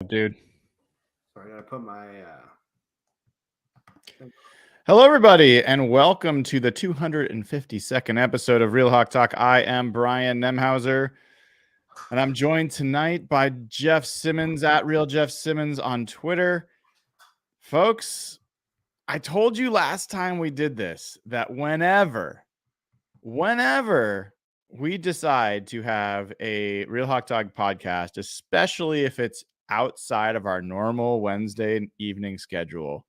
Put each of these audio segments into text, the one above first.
Dude. Sorry, I gotta put my Hello, everybody, and welcome to the 252nd episode of Real Hawk Talk. I am Brian Nemhauser, and I'm joined tonight by Jeff Simmons at Real Jeff Simmons on Twitter. Folks, I told you last time we did this that whenever we decide to have a Real Hawk Talk podcast, especially if it's outside of our normal Wednesday evening schedule,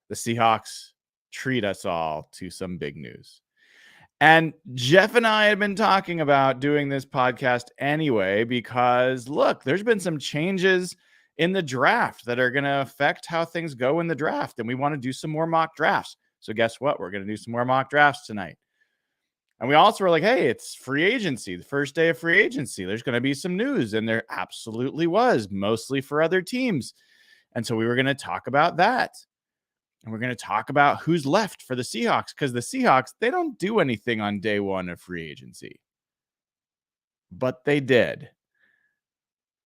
the Seahawks treat us all to some big news. And Jeff and I had been talking about doing this podcast anyway, because look, there's been some changes in the draft that are going to affect how things go in the draft. And we want to do some more mock drafts. So guess what? We're going to do some more mock drafts tonight. And we also were like, hey, it's free agency, the first day of free agency. There's going to be some news. And there absolutely was, mostly for other teams. And so we were going to talk about that. And we're going to talk about who's left for the Seahawks, because the Seahawks, they don't do anything on day one of free agency. But they did.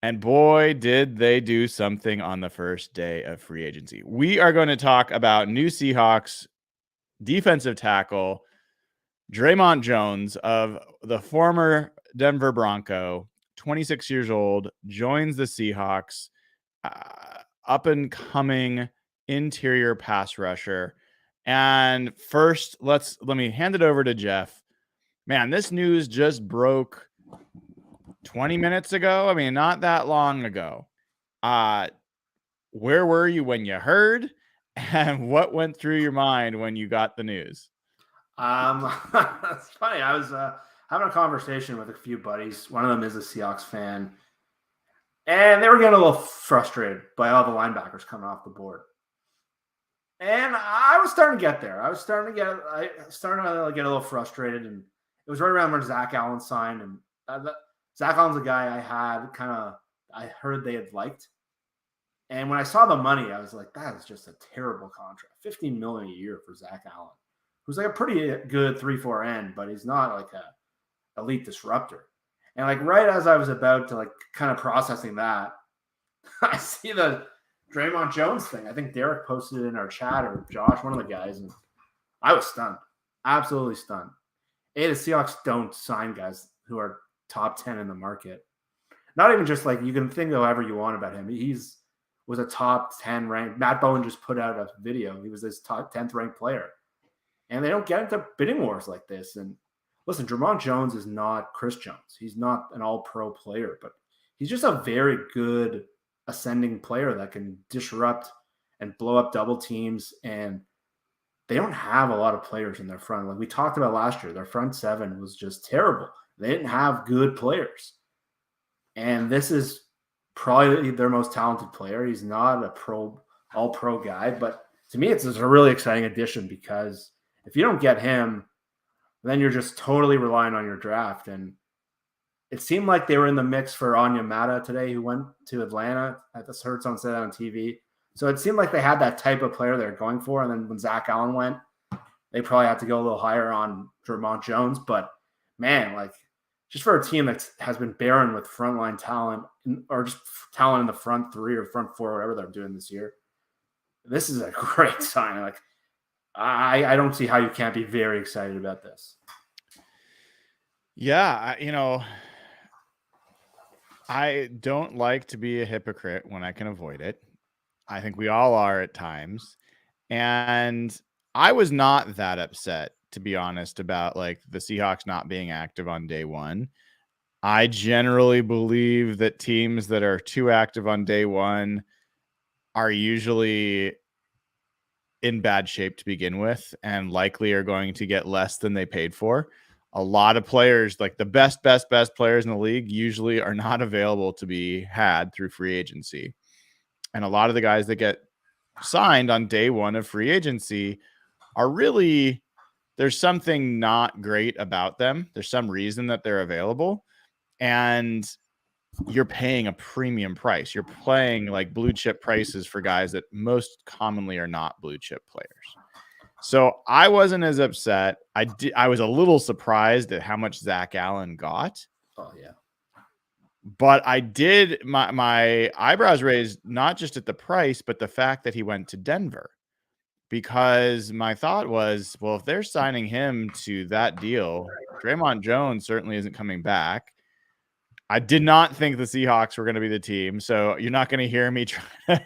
And boy, did they do something on the first day of free agency. We are going to talk about new Seahawks defensive tackle Draymond Jones, of the former Denver Bronco, 26 years old, joins the Seahawks, up and coming interior pass rusher. And first, let me hand it over to Jeff. Man, this news just broke 20 minutes ago. I mean, not that long ago. Where were you when you heard? And what went through your mind when you got the news? It's funny. I was having a conversation with a few buddies. One of them is a Seahawks fan, and they were getting a little frustrated by all the linebackers coming off the board. And I was starting to get there. I was starting to get a little frustrated, and it was right around when Zach Allen signed. And Zach Allen's a guy I heard they had liked. And when I saw the money, I was like, that is just a terrible contract. $15 million a year for Zach Allen, who's like a pretty good 3-4 end, but he's not like a elite disruptor. And like right as I was about to like kind of processing that, I see the Draymond Jones thing. I think Derek posted it in our chat, or Josh, one of the guys, and I was stunned. Absolutely stunned. The Seahawks don't sign guys who are top 10 in the market. Not even just like, you can think however you want about him. Was a top 10 ranked. Matt Bowen just put out a video. He was this top 10th ranked player. And they don't get into bidding wars like this. And listen, Draymond Jones is not Chris Jones. He's not an all-pro player, but he's just a very good ascending player that can disrupt and blow up double teams. And they don't have a lot of players in their front. Like we talked about last year, their front seven was just terrible. They didn't have good players. And this is probably their most talented player. He's not a all-pro guy, but to me, it's a really exciting addition, because if you don't get him, then you're just totally relying on your draft. And it seemed like they were in the mix for Onyemata today, who went to Atlanta. This heard someone say that on TV. So it seemed like they had that type of player they're going for. And then when Zach Allen went, they probably had to go a little higher on Draymond Jones. But man, like just for a team that has been barren with frontline talent, or just talent in the front three or front four, whatever they're doing this year, this is a great sign. Like I don't see how you can't be very excited about this. Yeah, I don't like to be a hypocrite when I can avoid it. I think we all are at times. And I was not that upset, to be honest, about like the Seahawks not being active on day one. I generally believe that teams that are too active on day one are usually in bad shape to begin with, and likely are going to get less than they paid for. A lot of players, like the best players in the league, usually are not available to be had through free agency. And a lot of the guys that get signed on day one of free agency are really, there's something not great about them. There's some reason that they're available, and you're paying a premium price. You're playing like blue chip prices for guys that most commonly are not blue chip players. So I wasn't as upset. I was a little surprised at how much Zach Allen got. Oh yeah. But I did my eyebrows raised not just at the price, but the fact that he went to Denver. Because my thought was, well, if they're signing him to that deal, Draymond Jones certainly isn't coming back. I did not think the Seahawks were going to be the team. So you're not going to hear me try to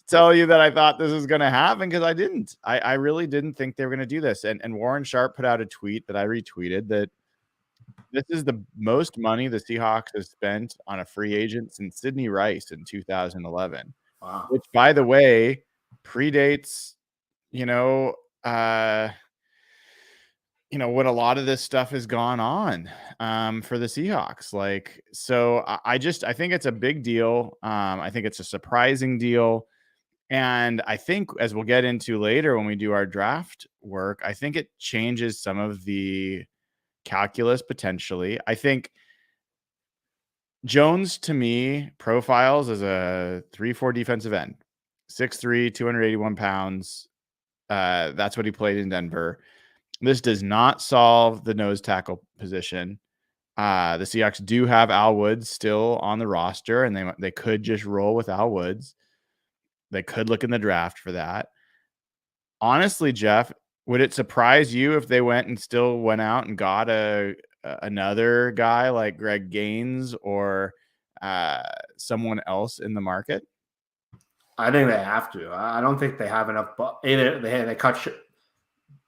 tell you that I thought this was going to happen, because I didn't. I really didn't think they were going to do this. And Warren Sharp put out a tweet that I retweeted that this is the most money the Seahawks have spent on a free agent since Sidney Rice in 2011, Wow. which, by the way, predates, you know, uh, when a lot of this stuff has gone on for the Seahawks. Like, so I think it's a big deal. I think it's a surprising deal. And I think, as we'll get into later when we do our draft work, I think it changes some of the calculus potentially. I think Jones, to me, profiles as a 3-4 defensive end, 6'3", 281 pounds. That's what he played in Denver. This does not solve the nose tackle position. The Seahawks do have Al Woods still on the roster, and they could just roll with Al Woods. They could look in the draft for that. Honestly, Jeff, would it surprise you if they went and still went out and got another guy like Greg Gaines or someone else in the market? I think they have to. I don't think they have enough. Either they cut.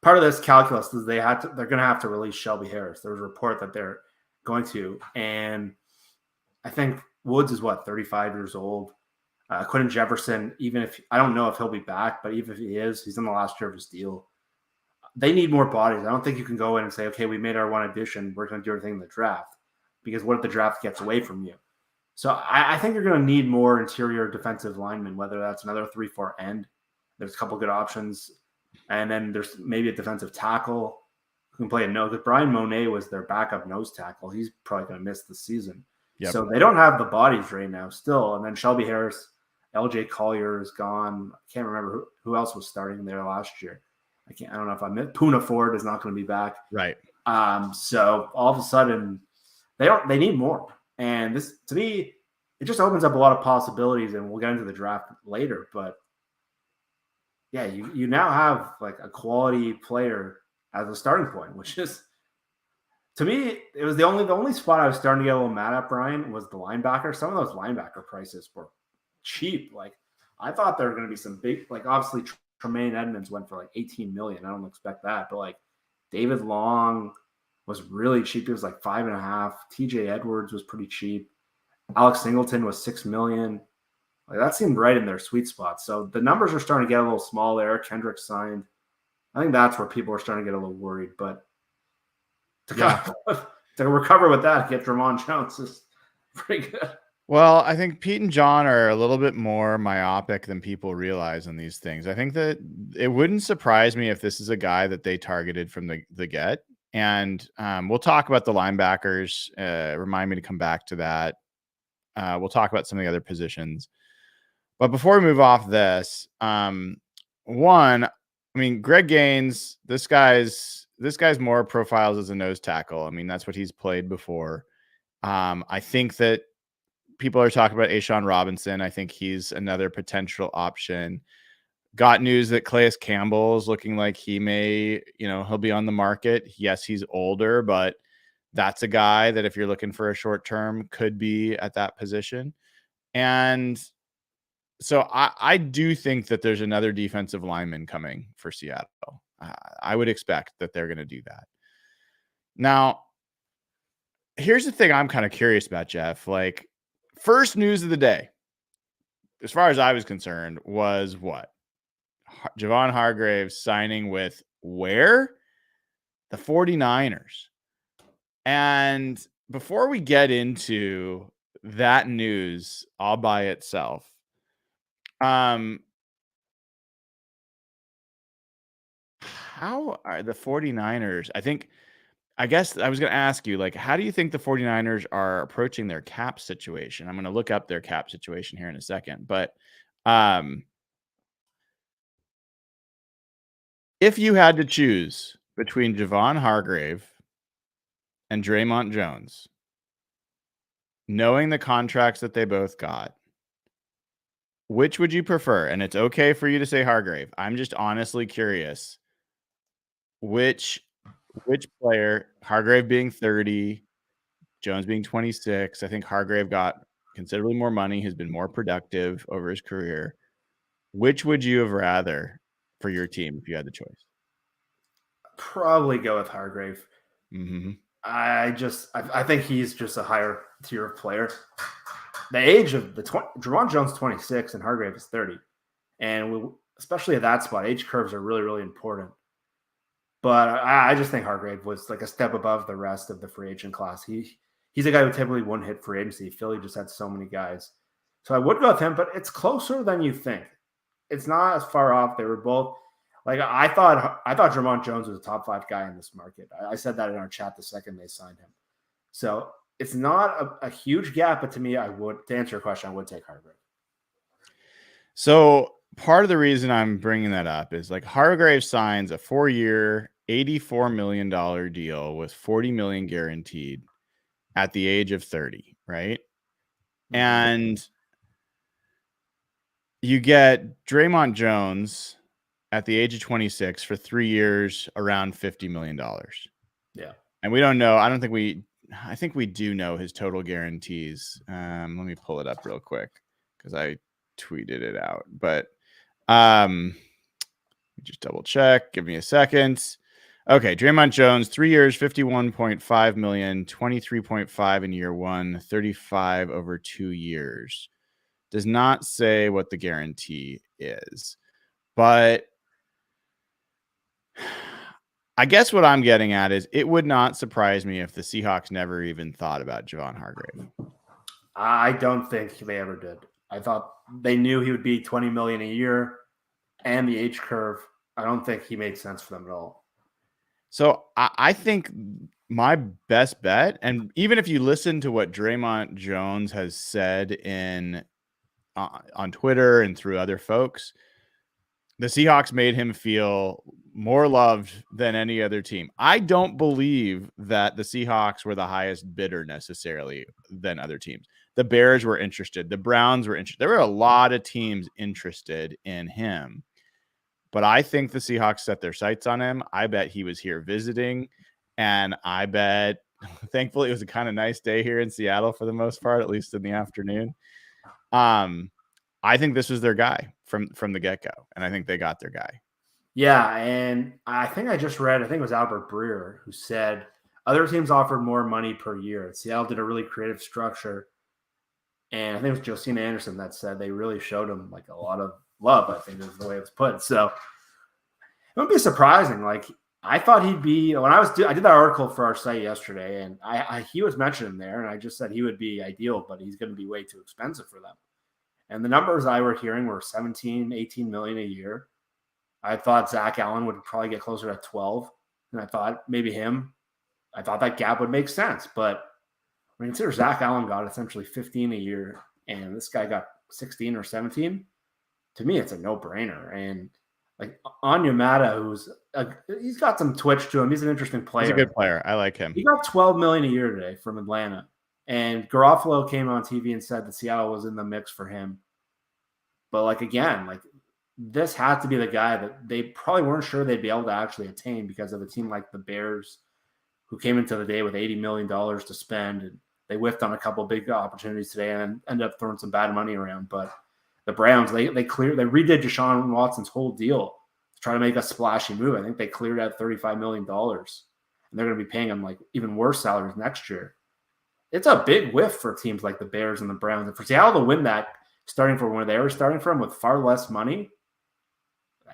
Part of this calculus is they're going to have to release Shelby Harris. There was a report that they're going to, and I think Woods is 35 years old. Quentin Jefferson, even if I don't know if he'll be back, but even if he is, he's in the last year of his deal. They need more bodies. I don't think you can go in and say, okay, we made our one addition, we're going to do everything in the draft, because what if the draft gets away from you? So I think you're going to need more interior defensive linemen, whether that's another 3-4 end. There's a couple good options. And then there's maybe a defensive tackle who can play a nose. Brian Monet was their backup nose tackle. He's probably going to miss the season. Yep. So they don't have the bodies right now still. And then Shelby Harris, LJ Collier is gone. I can't remember who else was starting there last year. I don't know if I meant Poona Ford is not going to be back. Right. So all of a sudden they need more. And this, to me, it just opens up a lot of possibilities, and we'll get into the draft later. But yeah, you now have like a quality player as a starting point, which is, to me, it was the only spot I was starting to get a little mad at, Brian, was the linebacker. Some of those linebacker prices were cheap. Like, I thought there were going to be some big, like, obviously Tremaine Edmonds went for like $18 million. I don't expect that, but like David Long was really cheap. It was like $5.5. TJ Edwards was pretty cheap. Alex Singleton was $6 million. Like, that seemed right in their sweet spot. So the numbers are starting to get a little small. Eric Kendricks signed. I think that's where people are starting to get a little worried. But to recover with that, get Draymond Jones is pretty good. Well, I think Pete and John are a little bit more myopic than people realize in these things. I think that it wouldn't surprise me if this is a guy that they targeted from the get. And we'll talk about the linebackers. Remind me to come back to that. We'll talk about some of the other positions. But before we move off this, Greg Gaines, this guy's more profiles as a nose tackle. I mean, that's what he's played before. I think that people are talking about Ashawn Robinson. I think he's another potential option. Got news that Calais Campbell is looking like he may, he'll be on the market. Yes, he's older, but that's a guy that if you're looking for a short term could be at that position. And so I do think that there's another defensive lineman coming for Seattle. I would expect that they're going to do that. Now, here's the thing I'm kind of curious about, Jeff. Like, first news of the day, as far as I was concerned, was what? Javon Hargrave signing with where? The 49ers. And before we get into that news all by itself, how are the 49ers? I guess I was going to ask you, like, how do you think the 49ers are approaching their cap situation? I'm going to look up their cap situation here in a second. But if you had to choose between Javon Hargrave and Draymond Jones, knowing the contracts that they both got, which would you prefer? And it's okay for you to say Hargrave. I'm just honestly curious. Which player, Hargrave being 30, Jones being 26. I think Hargrave got considerably more money, has been more productive over his career. Which would you have rather for your team if you had the choice? Probably go with Hargrave. Mm-hmm. I think he's just a higher tier of player. The age of Javon Jones 26 and Hargrave is 30, and especially at that spot, age curves are really, really important. But I just think Hargrave was like a step above the rest of the free agent class. He's a guy who typically wouldn't hit free agency. Philly just had so many guys, so I would go with him. But it's closer than you think. It's not as far off. They were both like I thought Javon Jones was a top 5 guy in this market. I said that in our chat the second they signed him. So it's not a huge gap, but to me, to answer your question, I would take Hargrave. So part of the reason I'm bringing that up is like Hargrave signs a 4-year, $84 million deal with $40 million guaranteed at the age of 30, right? Mm-hmm. And you get Draymond Jones at the age of 26 for 3 years, around $50 million. Yeah. And we don't know. I think we do know his total guarantees. Let me pull it up real quick because I tweeted it out. But just double check. Give me a second. Okay, Draymond Jones, 3 years, $51.5 million, 23.5 in year 1, 35 over 2 years. Does not say what the guarantee is. But I guess what I'm getting at is it would not surprise me if the Seahawks never even thought about Javon Hargrave. I don't think they ever did. I thought they knew he would be $20 million a year and the age curve. I don't think he made sense for them at all. So I think my best bet, and even if you listen to what Draymond Jones has said on Twitter and through other folks, the Seahawks made him feel more loved than any other team. I don't believe that the Seahawks were the highest bidder necessarily than other teams. The Bears were interested. The Browns were interested. There were a lot of teams interested in him. But I think the Seahawks set their sights on him. I bet he was here visiting. And I bet, thankfully, it was a kind of nice day here in Seattle for the most part, at least in the afternoon. I think this was their guy from the get-go. And I think they got their guy. Yeah, and I think I just read, I think it was Albert Breer who said other teams offered more money per year. Seattle did a really creative structure. And I think it was Josina Anderson that said they really showed him like a lot of love, I think is the way it was put. So it would be surprising. Like I thought he'd be, when I did that article for our site yesterday, and he was mentioned there, and I just said he would be ideal, but he's going to be way too expensive for them. And the numbers I were hearing were 17, 18 million a year. I thought Zach Allen would probably get closer to 12. And I thought maybe I thought that gap would make sense. But when you consider Zach Allen got essentially 15 a year and this guy got 16 or 17, to me, it's a no-brainer. And like Onyemata, he's got some twitch to him. He's an interesting player. He's a good player. I like him. He got 12 million a year today from Atlanta. And Garofalo came on TV and said that Seattle was in the mix for him. But like, again, like this had to be the guy that they probably weren't sure they'd be able to actually attain because of a team like the Bears, who came into the day with $80 million to spend. And they whiffed on a couple of big opportunities today and ended up throwing some bad money around. But the Browns, they redid Deshaun Watson's whole deal to try to make a splashy move. I think they cleared out $35 million. And they're going to be paying him like even worse salaries next year. It's a big whiff for teams like the Bears and the Browns. And for Seattle to win that, starting from where they were starting from with far less money,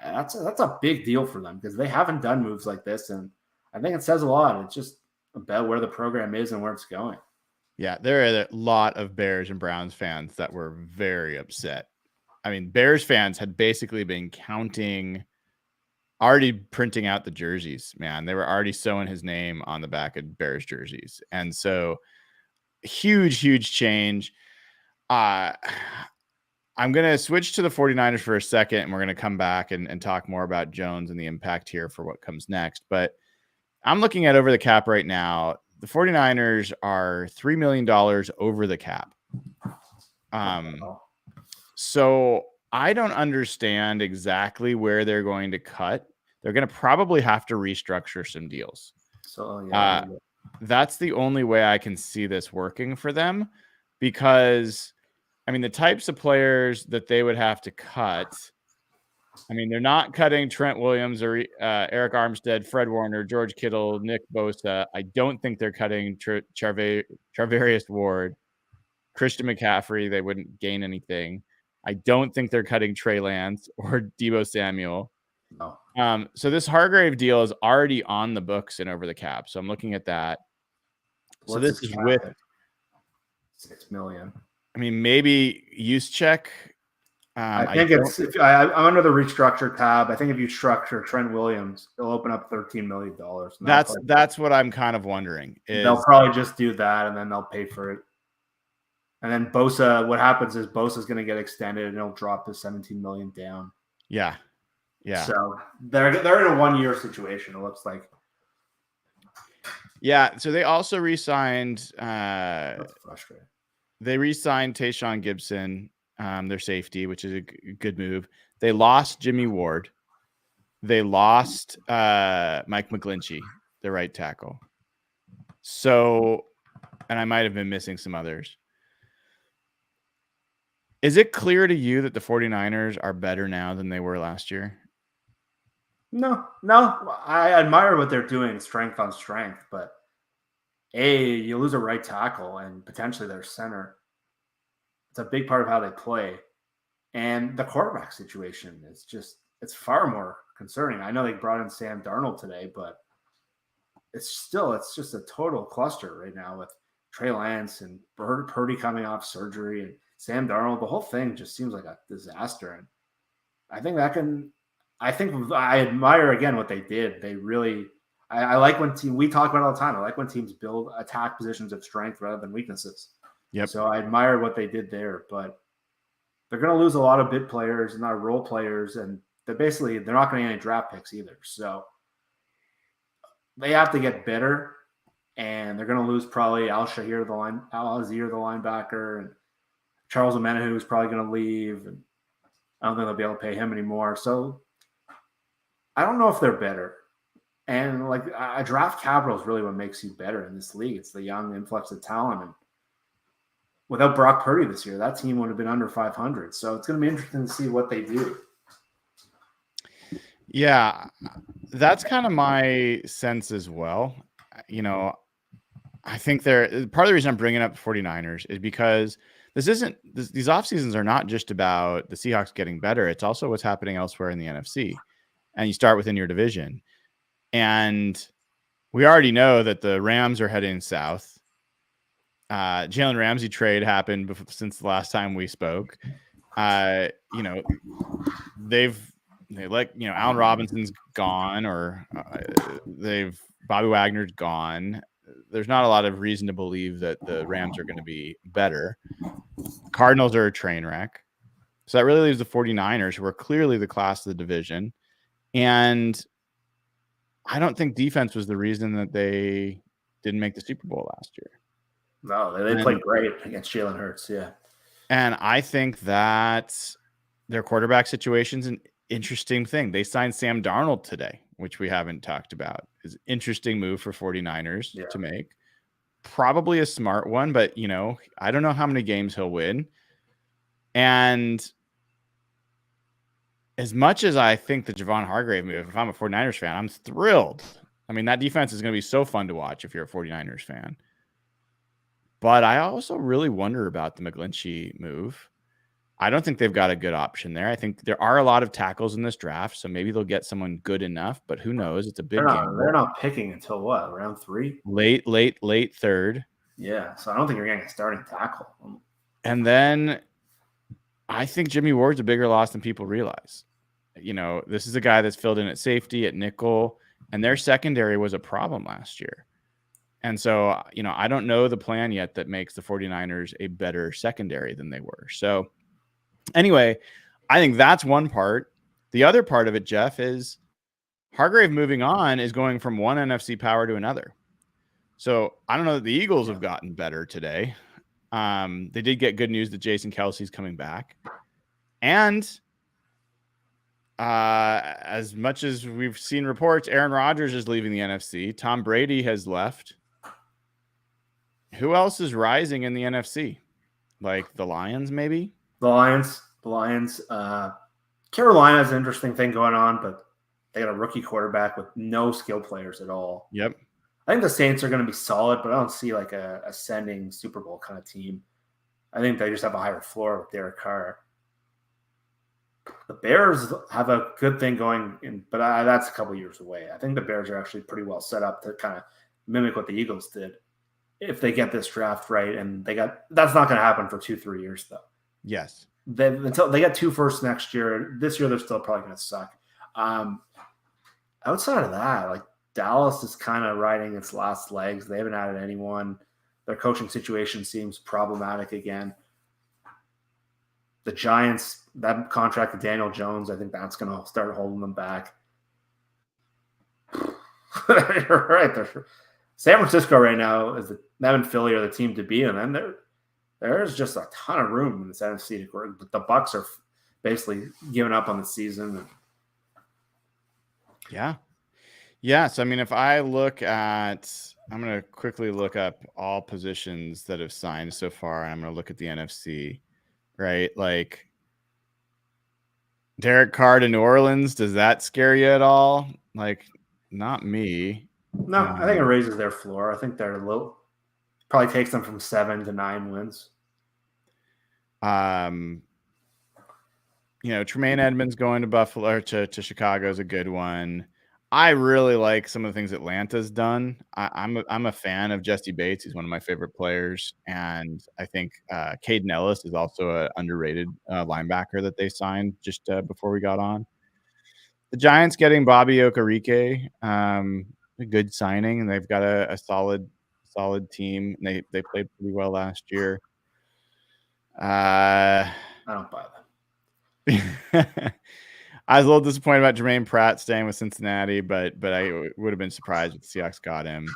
that's a big deal for them because they haven't done moves like this. And I think it says a lot. It's just about where the program is and where it's going. Yeah, there are a lot of Bears and Browns fans that were very upset. I mean, Bears fans had basically been already printing out the jerseys, man. They were already sewing his name on the back of Bears jerseys. And so huge change. I'm going to switch to the 49ers for a second, and we're going to come back and talk more about Jones and the impact here for what comes next. But I'm looking at over the cap right now. the 49ers are $3 million over the cap. So I don't understand exactly where they're going to cut. They're going to probably have to restructure some deals. So that's the only way I can see this working for them, because I mean, the types of players that they would have to cut, I mean, they're not cutting Trent Williams or Eric Armstead, Fred Warner, George Kittle, Nick Bosa. I don't think they're cutting Charvarius Ward, Christian McCaffrey. They wouldn't gain anything. I don't think they're cutting Trey Lance or Deebo Samuel. No. So this Hargrave deal is already on the books and over the cap. So I'm looking at that. So this is with $6 million. I mean, maybe use check. I think I'm under the restructure tab. I think if you structure Trent Williams, it'll open up $13 million. That's what I'm kind of wondering. They'll probably just do that, and then they'll pay for it. And then Bosa, what happens is Bosa's going to get extended, and it'll drop to $17 million down. Yeah. So they're in a 1-year situation. It looks like. Yeah. So they also re-signed. That's frustrating. They re-signed Tayshaun Gibson, their safety, which is a good move. They lost Jimmy Ward. They lost Mike McGlinchey, the right tackle. So, and I might have been missing some others. Is it clear to you that the 49ers are better now than they were last year? No. I admire what they're doing, strength on strength, but you lose a right tackle and potentially their center. It's a big part of how they play. And the quarterback situation is it's far more concerning. I know they brought in Sam Darnold today, but it's just a total cluster right now with Trey Lance and Purdy coming off surgery and Sam Darnold. The whole thing just seems like a disaster. And I think I admire again what they did. They really, I like when we talk about it all the time. I like when teams build attack positions of strength rather than weaknesses. Yep. So I admire what they did there, but they're going to lose a lot of bit players and not role players, and they're not going to get any draft picks either. So they have to get better, and they're going to lose probably Al-Azir, the linebacker, and Charles Omenihu is probably going to leave, and I don't think they'll be able to pay him anymore. So I don't know if they're better. And like a draft capital is really what makes you better in this league. It's the young influx of talent. And without Brock Purdy this year, that team would have been under 500. So it's going to be interesting to see what they do. Yeah, that's kind of my sense as well. You know, I think part of the reason I'm bringing up the 49ers is because these off seasons are not just about the Seahawks getting better. It's also what's happening elsewhere in the NFC. And you start within your division. And we already know that the Rams are heading south. Jalen Ramsey trade happened since the last time we spoke. Allen Robinson's gone, or Bobby Wagner's gone. There's not a lot of reason to believe that the Rams are going to be better. Cardinals are a train wreck. So that really leaves the 49ers, who are clearly the class of the division. And I don't think defense was the reason that they didn't make the Super Bowl last year. No, they played great against Jalen Hurts, yeah. And I think that their quarterback situation's an interesting thing. They signed Sam Darnold today, which we haven't talked about. It's an interesting move for 49ers to make. Probably a smart one, but, I don't know how many games he'll win. And as much as I think the Javon Hargrave move, if I'm a 49ers fan, I'm thrilled. I mean, that defense is going to be so fun to watch if you're a 49ers fan. But I also really wonder about the McGlinchey move. I don't think they've got a good option there. I think there are a lot of tackles in this draft, so maybe they'll get someone good enough, but who knows? It's a big game. They're not picking until what, round 3? Late third. Yeah, so I don't think you're getting a starting tackle. And then I think Jimmy Ward's a bigger loss than people realize. This is a guy that's filled in at safety, at nickel, and their secondary was a problem last year. And so, I don't know the plan yet that makes the 49ers a better secondary than they were. So anyway, I think that's one part. The other part of it, Jeff, is Hargrave moving on is going from one NFC power to another. So I don't know that the Eagles have gotten better today. They did get good news that Jason Kelsey's coming back. And as much as we've seen reports, Aaron Rodgers is leaving the NFC. Tom Brady has left. Who else is rising in the NFC? Like the Lions, maybe? The Lions. Carolina has an interesting thing going on, but they got a rookie quarterback with no skill players at all. Yep. I think the Saints are going to be solid, but I don't see like a ascending Super Bowl kind of team. I think they just have a higher floor with Derek Carr. The Bears have a good thing going, but that's a couple years away. I think the Bears are actually pretty well set up to kind of mimic what the Eagles did if they get this draft right. And that's not going to happen for 2-3 years, though. Yes. Until they get 2 firsts next year. This year, they're still probably going to suck. Outside of that, like Dallas is kind of riding its last legs. They haven't added anyone. Their coaching situation seems problematic again. The Giants, that contract with Daniel Jones, I think that's going to start holding them back. You're right. San Francisco right now is them and Philly are the team to beat, and then there's just a ton of room in this NFC to grow. The Bucs are basically giving up on the season. Yeah. Yes. I mean, if I look at, I'm going to quickly look up all positions that have signed so far, and I'm going to look at the NFC, right? Like Derek Carr to New Orleans, does that scare you at all? Like, not me. No, I think it raises their floor. I think they're low. Probably takes them from 7 to 9 wins. Tremaine Edmonds going to Buffalo or to Chicago is a good one. I really like some of the things Atlanta's done. I'm a fan of Jesse Bates. He's one of my favorite players, and I think Caden Ellis is also an underrated linebacker that they signed just before we got on. The Giants getting Bobby Okereke, a good signing, and they've got a solid team. And they played pretty well last year. I don't buy that. I was a little disappointed about Jermaine Pratt staying with Cincinnati, but I would have been surprised if the Seahawks got him.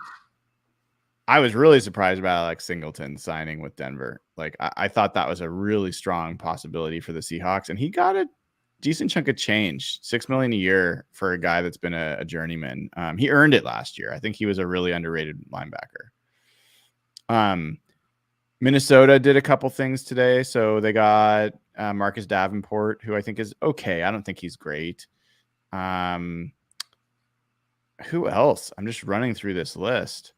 I was really surprised about Alex Singleton signing with Denver. Like I thought that was a really strong possibility for the Seahawks, and he got a decent chunk of change, $6 million a year for a guy that's been a journeyman. He earned it last year. I think he was a really underrated linebacker. Minnesota did a couple things today. So they got Marcus Davenport, who I think is okay. I don't think he's great. Who else? I'm just running through this list.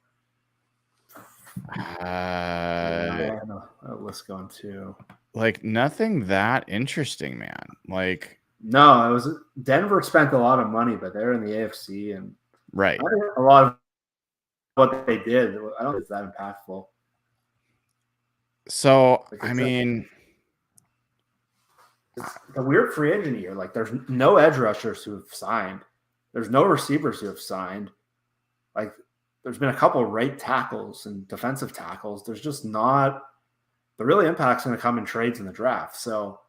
I have a list going too. Like nothing that interesting, man. Like no, it was Denver spent a lot of money, but they're in the AFC and right. A lot of what they did, I don't think it's that impactful. So I mean, it's a weird free agent year. Like there's no edge rushers who have signed. There's no receivers who have signed. Like there's been a couple of right tackles and defensive tackles. There's just not the real impact's going to come in trades in the draft. So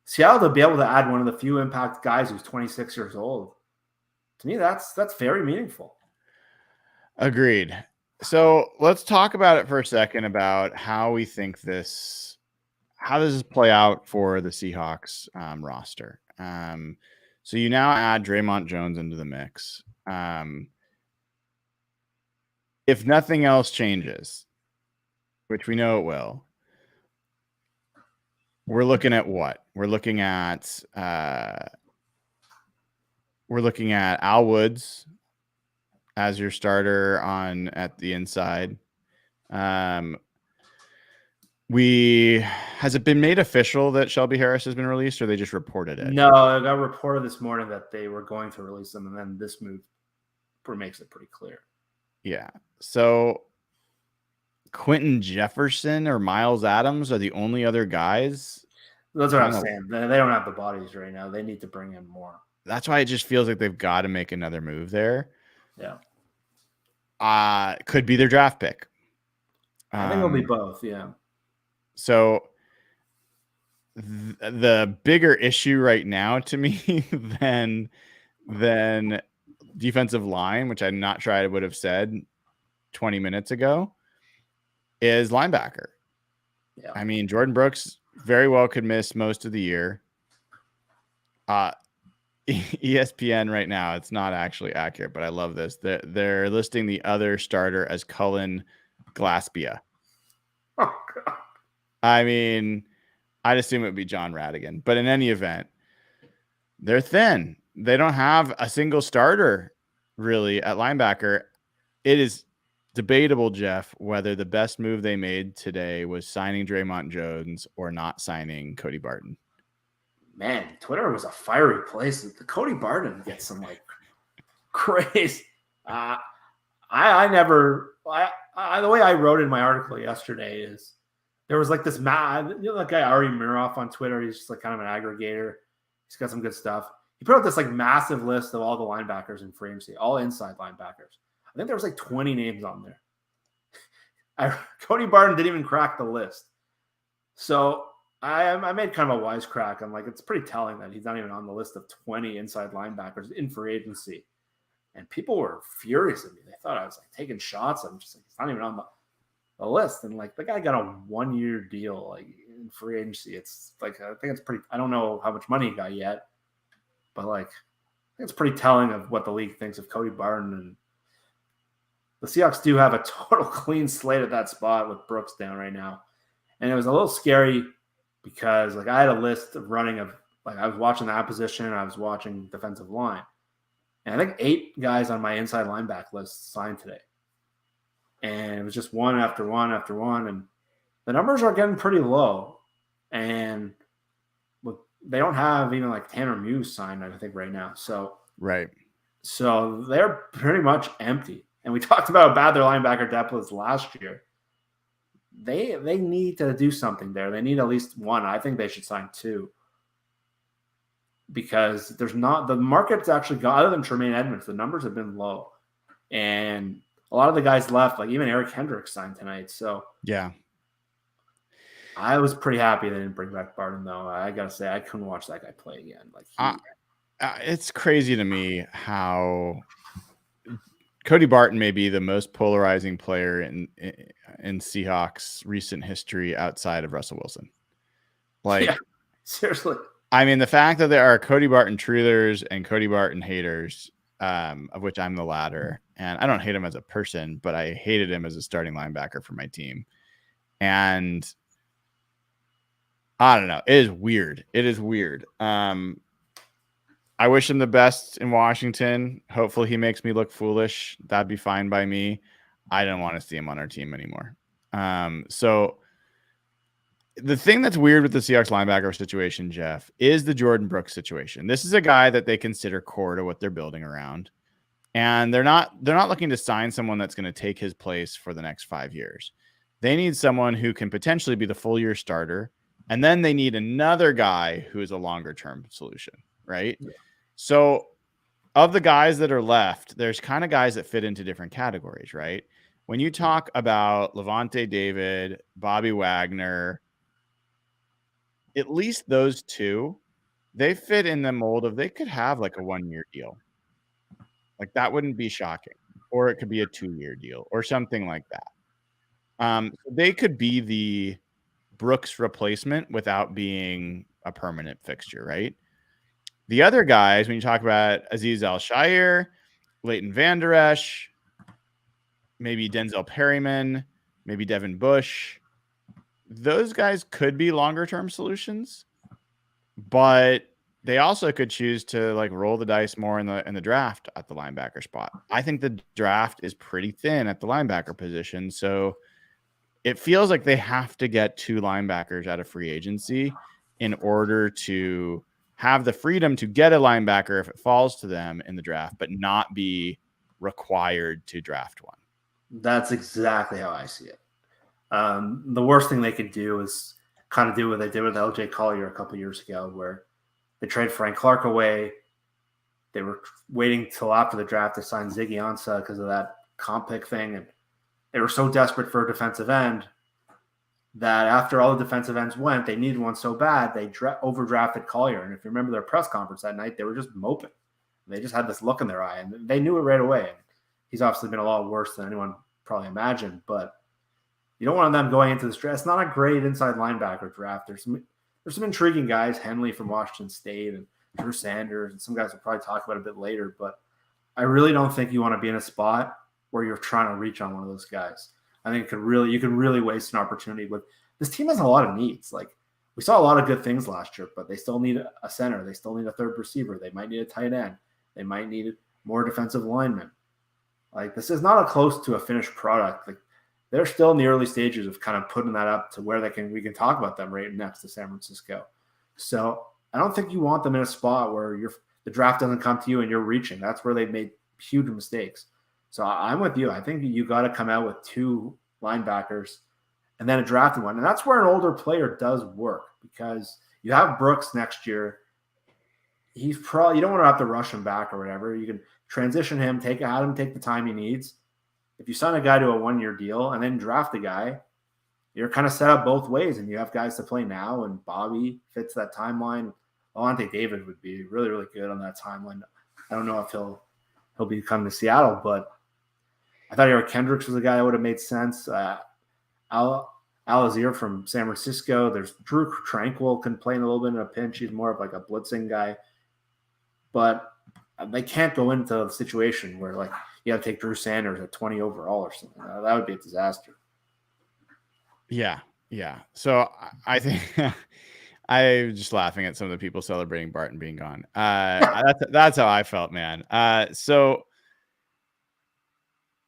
Seattle to be able to add one of the few impact guys who's 26 years old, to me, that's very meaningful. Agreed. So let's talk about it for a second about how we think how does this play out for the Seahawks roster? So you now add Draymond Jones into the mix. If nothing else changes, which we know it will, we're looking at what? We're looking at Al Woods as your starter at the inside. Has it been made official that Shelby Harris has been released, or they just reported it? No, I got reported this morning that they were going to release them, and then this move makes it pretty clear. Yeah. So Quentin Jefferson or Miles Adams are the only other guys. That's what I'm saying. They don't have the bodies right now. They need to bring in more. That's why it just feels like they've got to make another move there. Yeah. Could be their draft pick. I think it'll be both. Yeah. So the bigger issue right now to me than defensive line, which I'm not sure I would have said, 20 minutes ago is linebacker. Yeah. I mean, Jordan Brooks very well could miss most of the year. ESPN right now, it's not actually accurate, but I love this. They're listing the other starter as Cullen Glaspia. Oh, God. I mean, I'd assume it would be John Radigan. But in any event, they're thin. They don't have a single starter really at linebacker. It is debatable, Jeff, whether the best move they made today was signing Draymond Jones or not signing Cody Barton. Man, Twitter was a fiery place. The Cody Barton gets some like crazy. The way I wrote in my article yesterday is there was like this that guy Ari Miroff on Twitter. He's just like kind of an aggregator. He's got some good stuff. He put out this like massive list of all the linebackers in free agency, all inside linebackers. I think there was like 20 names on there. Cody Barton didn't even crack the list. So I made kind of a wisecrack. I'm like, it's pretty telling that he's not even on the list of 20 inside linebackers in free agency. And people were furious at me. They thought I was like taking shots. I'm just like, it's not even on the list. And like the guy got a 1-year deal like in free agency. It's like, I think it's pretty, I don't know how much money he got yet, but like, I think it's pretty telling of what the league thinks of Cody Barton. And the Seahawks do have a total clean slate at that spot with Brooks down right now. And it was a little scary because like I had a list of running of like I was watching that position and I was watching defensive line. And I think 8 guys on my inside linebacker list signed today. And it was just one after one after one. And the numbers are getting pretty low. And they don't have even like Tanner Muse signed, I think, right now. So right. So they're pretty much empty. And we talked about how bad their linebacker depth was last year. They need to do something there. They need at least one. I think they should sign 2. Because there's not the market's actually got, other than Tremaine Edmonds, the numbers have been low. And a lot of the guys left, like even Eric Hendricks signed tonight. So yeah. I was pretty happy they didn't bring back Barton, though. I gotta say, I couldn't watch that guy play again. Like it's crazy to me how Cody Barton may be the most polarizing player in Seahawks recent history outside of Russell Wilson. Like, yeah, seriously. I mean, the fact that there are Cody Barton truthers and Cody Barton haters, of which I'm the latter, and I don't hate him as a person, but I hated him as a starting linebacker for my team. And I don't know. It is weird. It is weird. I wish him the best in Washington. Hopefully he makes me look foolish. That'd be fine by me. I don't want to see him on our team anymore. So the thing that's weird with the Seahawks linebacker situation, Jeff, is the Jordan Brooks situation. This is a guy that they consider core to what they're building around. And they're not looking to sign someone that's going to take his place for the next 5 years. They need someone who can potentially be the full year starter. And then they need another guy who is a longer term solution, right? Yeah. So of the guys that are left, there's kind of guys that fit into different categories, right? When you talk about Levante David, Bobby Wagner, at least those 2, they fit in the mold of they could have like a 1-year deal. Like that wouldn't be shocking. Or it could be a 2-year deal or something like that. They could be the Brooks replacement without being a permanent fixture, right? The other guys, when you talk about Azeez Al-Shaair, Leighton Vander Esch, maybe Denzel Perryman, maybe Devin Bush, those guys could be longer term solutions, but they also could choose to like roll the dice more in the draft at the linebacker spot. I think the draft is pretty thin at the linebacker position, so it feels like they have to get 2 linebackers out of free agency in order to have the freedom to get a linebacker if it falls to them in the draft, but not be required to draft one. That's exactly how I see it. The worst thing they could do is kind of do what they did with LJ Collier a couple years ago, where they trade Frank Clark away. They were waiting till after the draft to sign Ziggy Ansah because of that comp pick thing. And they were so desperate for a defensive end that after all the defensive ends went, they needed one so bad, they overdrafted Collier. And if you remember their press conference that night, they were just moping. They just had this look in their eye, and they knew it right away. And he's obviously been a lot worse than anyone probably imagine, but you don't want them going into this draft. It's not a great inside linebacker draft. There's some intriguing guys, Henley from Washington State and Drew Sanders, and some guys we'll probably talk about a bit later, but I really don't think you want to be in a spot where you're trying to reach on one of those guys. I think you could really waste an opportunity. With this team has a lot of needs. Like, we saw a lot of good things last year, but they still need a center. They still need a third receiver. They might need a tight end. They might need more defensive linemen. Like, this is not close to a finished product. Like, they're still in the early stages of kind of putting that up to where we can talk about them right next to San Francisco. So I don't think you want them in a spot where the draft doesn't come to you and you're reaching. That's where they've made huge mistakes. So I'm with you. I think you got to come out with 2 linebackers and then a drafted one. And that's where an older player does work, because you have Brooks next year. You don't want to have to rush him back or whatever. You can transition him, have him take the time he needs. If you sign a guy to a 1-year deal and then draft a guy, you're kind of set up both ways, and you have guys to play now, and Bobby fits that timeline. Alante David would be really, really good on that timeline. I don't know if he'll be coming to Seattle, but I thought Eric Kendricks was a guy that would have made sense. Alazir from San Francisco. There's Drew Tranquil can play in a little bit in a pinch. He's more of like a blitzing guy. But they can't go into a situation where, like, you have to take Drew Sanders at 20 overall or something. That would be a disaster. Yeah. So I think I'm just laughing at some of the people celebrating Barton being gone. That's how I felt, man. So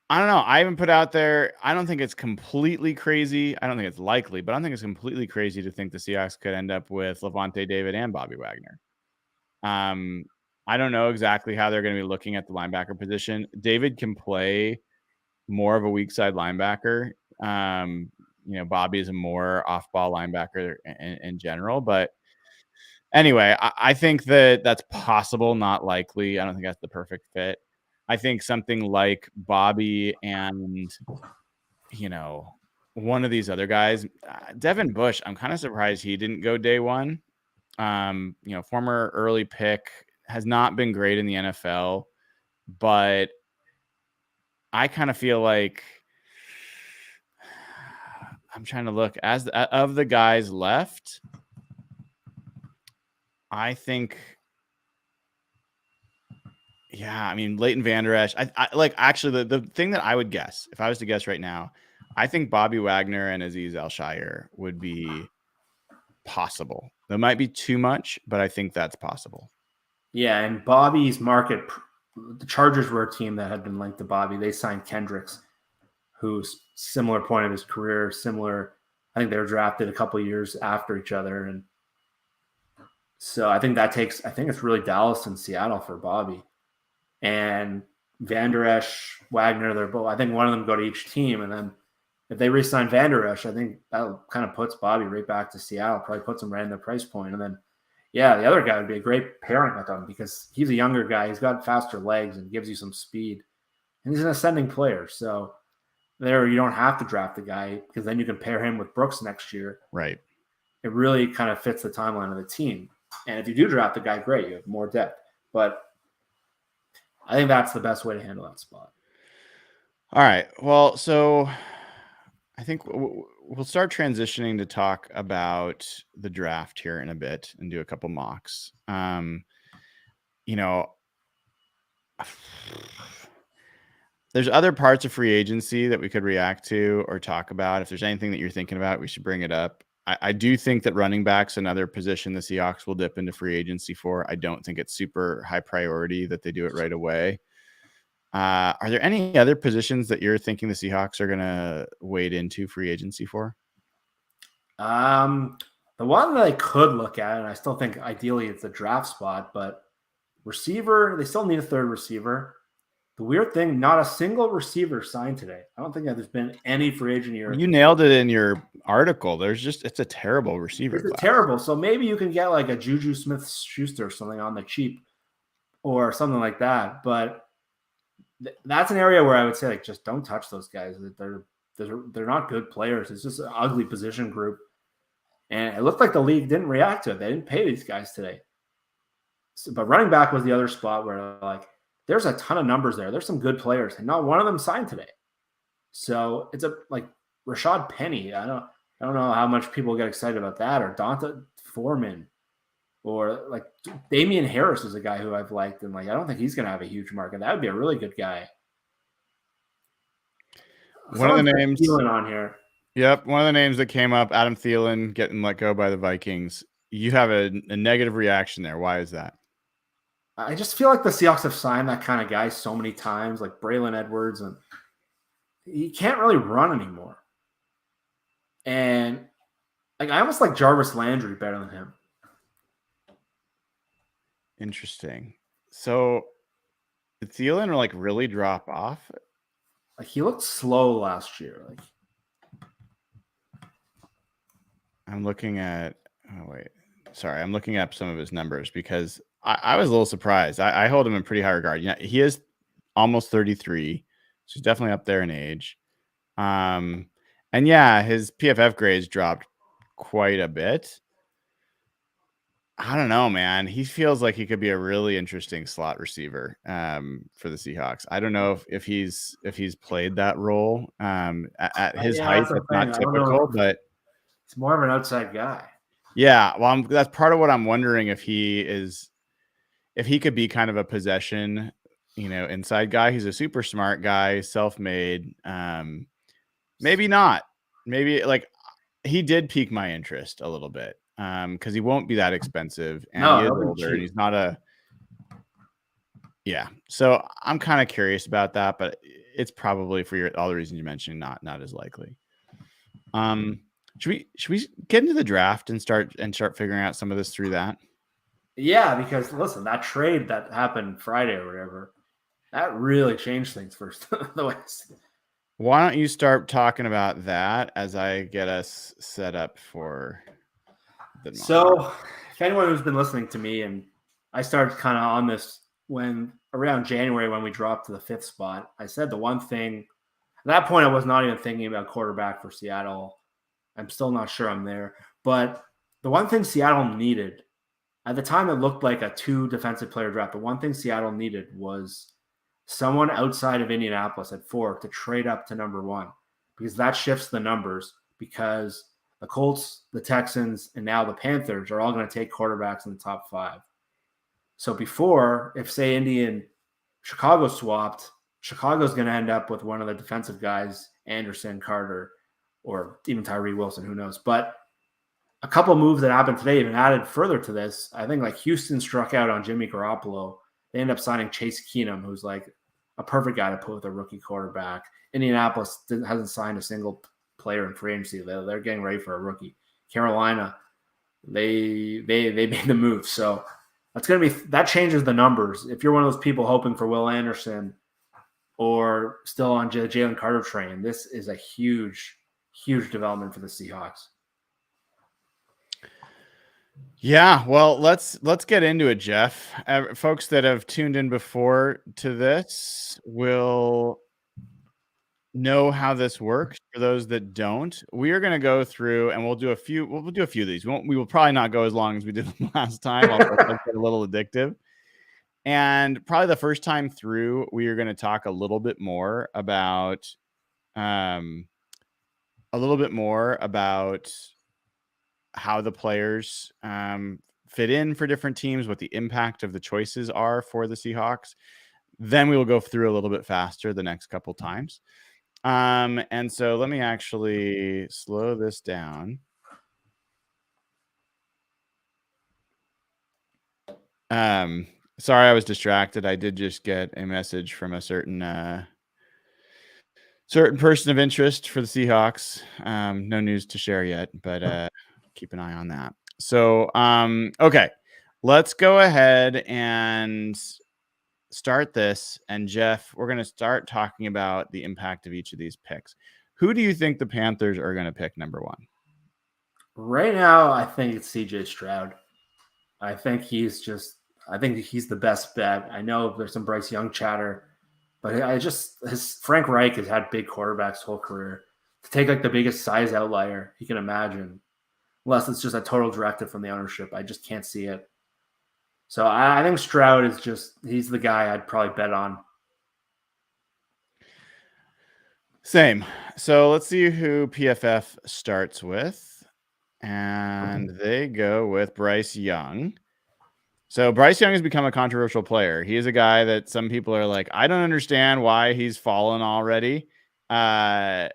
I don't know. I haven't put out there. I don't think it's completely crazy. I don't think it's likely, but I don't think it's completely crazy to think the Seahawks could end up with Levante David and Bobby Wagner. I don't know exactly how they're going to be looking at the linebacker position. David can play more of a weak side linebacker. Bobby is a more off-ball linebacker in general. But anyway, I think that's possible, not likely. I don't think that's the perfect fit. I think something like Bobby and, one of these other guys, Devin Bush, I'm kind of surprised he didn't go day one. Former early pick, has not been great in the NFL, but I kind of feel like I'm trying to look of the guys left. I think, Leighton Vander Esch. Actually, the thing that I would guess, if I was to guess right now, I think Bobby Wagner and Azeez Al-Shaair would be possible. That might be too much, but I think that's possible. Yeah, and Bobby's market, the Chargers were a team that had been linked to Bobby. They signed Kendricks, who's similar point of his career, similar. I think they were drafted a couple of years after each other, and so I think it's really Dallas and Seattle for Bobby, and Vander Esch, Wagner. They're both. I think one of them go to each team, and then if they re-sign Vander Esch, I think that kind of puts Bobby right back to Seattle. Probably puts him right in the price point, and then. Yeah, the other guy would be a great pairing with him because he's a younger guy. He's got faster legs and gives you some speed. And he's an ascending player. So there you don't have to draft the guy because then you can pair him with Brooks next year. Right. It really kind of fits the timeline of the team. And if you do draft the guy, great. You have more depth. But I think that's the best way to handle that spot. All right. Well, so I think we'll start transitioning to talk about the draft here in a bit and do a couple mocks. There's other parts of free agency that we could react to or talk about. If there's anything that you're thinking about, we should bring it up. I do think that running back's another position the Seahawks will dip into free agency for. I don't think it's super high priority that they do it right away. Are there any other positions that you're thinking the Seahawks are going to wade into free agency for? The one that I could look at, and I still think ideally it's a draft spot, but receiver, they still need a third receiver. The weird thing, not a single receiver signed today. I don't think that there's been any free agent year. You nailed it in your article. It's a terrible receiver. It's terrible. So maybe you can get like a Juju Smith-Schuster or something on the cheap or something like that. But that's an area where I would say, like, just don't touch those guys. They're not good players. It's just an ugly position group. And it looked like the league didn't react to it. They didn't pay these guys today. But running back was the other spot where, like, there's a ton of numbers there. There's some good players, and not one of them signed today. So it's like Rashad Penny. I don't know how much people get excited about that, or Donta Foreman, or like Damian Harris is a guy who I've liked, and like I don't think he's going to have a huge market. That would be a really good guy. One of the names on here. Yep, one of the names that came up, Adam Thielen getting let go by the Vikings. You have a negative reaction there. Why is that? I just feel like the Seahawks have signed that kind of guy so many times, like Braylon Edwards, and he can't really run anymore. And like I almost like Jarvis Landry better than him. Interesting. So did Thielen like really drop off? Like he looked slow last year. Like I'm looking at I'm looking up some of his numbers because I was a little surprised. I hold him in pretty high regard. Yeah, he is almost 33, so he's definitely up there in age. And yeah, his PFF grades dropped quite a bit. I don't know, man. He feels like he could be a really interesting slot receiver for the Seahawks. I don't know if he's played that role at his height. That's not typical, but it's more of an outside guy. Yeah, well, that's part of what I'm wondering if he could be kind of a possession, inside guy. He's a super smart guy, self-made. Maybe not. Maybe like he did pique my interest a little bit because he won't be that expensive and he is older and he's not a. Yeah, so I'm kind of curious about that, but it's probably for all the reasons you mentioned, not as likely. Should we get into the draft and start figuring out some of this through that? Yeah, because listen, that trade that happened Friday or whatever, that really changed things for the West. Why don't you start talking about that as I get us set up for the So, if anyone who's been listening to me, and I started kind of on this when around January when we dropped to the 5th spot, I said the one thing at that point I was not even thinking about quarterback for Seattle. I'm still not sure I'm there, but the one thing Seattle needed at the time, it looked like a 2 defensive player draft. The one thing Seattle needed was someone outside of Indianapolis at 4 to trade up to number 1, because that shifts the numbers, because the Colts, the Texans, and now the Panthers are all going to take quarterbacks in the top 5. So before, if say Indy and Chicago swapped, Chicago's going to end up with one of the defensive guys, Anderson, Carter, or even Tyree Wilson, who knows. But a couple moves that happened today even added further to this. I think like Houston struck out on Jimmy Garoppolo. They ended up signing Chase Keenum, who's like a perfect guy to put with a rookie quarterback. Indianapolis hasn't signed a single player in free agency. They're getting ready for a rookie. Carolina, they made the move. So that changes the numbers. If you're one of those people hoping for Will Anderson or still on Jalen Carter train, this is a huge development for the Seahawks. Yeah, well, let's get into it, Jeff. Folks that have tuned in before to this will know how this works. For those that don't, we are going to go through and we'll do a few of these. We will probably not go as long as we did last time. Although it get a little addictive. And probably the first time through, we are going to talk a little bit more about how the players fit in for different teams, what the impact of the choices are for the Seahawks. Then we will go through a little bit faster the next couple times. And so let me actually slow this down. Sorry, I was distracted. I did just get a message from a certain person of interest for the Seahawks. No news to share yet, but keep an eye on that. So, okay, let's go ahead and start this. And Jeff, we're going to start talking about the impact of each of these picks. Who do you think the Panthers are going to pick number 1? Right now, I think it's CJ Stroud. I think he's the best bet. I know there's some Bryce Young chatter, but Frank Reich has had big quarterbacks his whole career. To take like the biggest size outlier he can imagine, unless it's just a total directive from the ownership, I just can't see it. So I think Stroud he's the guy I'd probably bet on. Same. So let's see who PFF starts with. And they go with Bryce Young. So Bryce Young has become a controversial player. He is a guy that some people are like, I don't understand why he's fallen already. But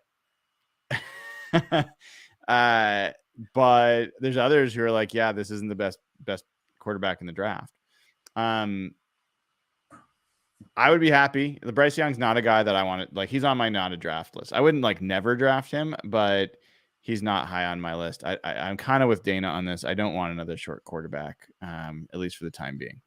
there's others who are like, yeah, this isn't the best quarterback in the draft. I would be happy. The Bryce Young's not a guy that I want to like. He's on my not a draft list. I wouldn't like never draft him, but he's not high on my list. I'm kind of with Dayna on this. I don't want another short quarterback, at least for the time being.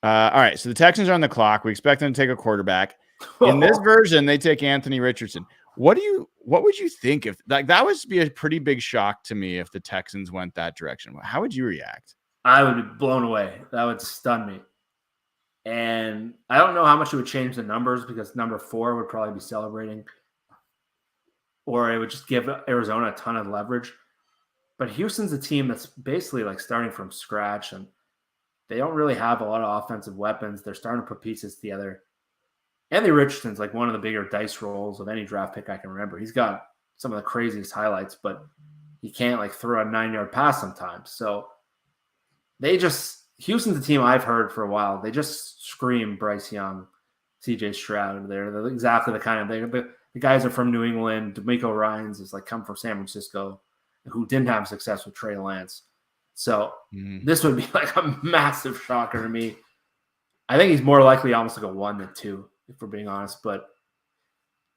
All right, so the Texans are on the clock. We expect them to take a quarterback. In this version, they take Anthony Richardson. What would you think if like that would be a pretty big shock to me if the Texans went that direction? How would you react? I would be blown away. That would stun me. And I don't know how much it would change the numbers because number 4 would probably be celebrating, or it would just give Arizona a ton of leverage. But Houston's a team that's basically like starting from scratch, and they don't really have a lot of offensive weapons. They're starting to put pieces together. Anthony Richardson's like one of the bigger dice rolls of any draft pick I can remember. He's got some of the craziest highlights, but he can't like throw a 9-yard pass sometimes. So Houston's a team I've heard for a while. They just scream Bryce Young, CJ Stroud. They're exactly the kind of the guys are from New England. D'Amico Ryans is like come from San Francisco, who didn't have success with Trey Lance. So this would be like a massive shocker to me. I think he's more likely almost like a 1 than 2, if we're being honest. But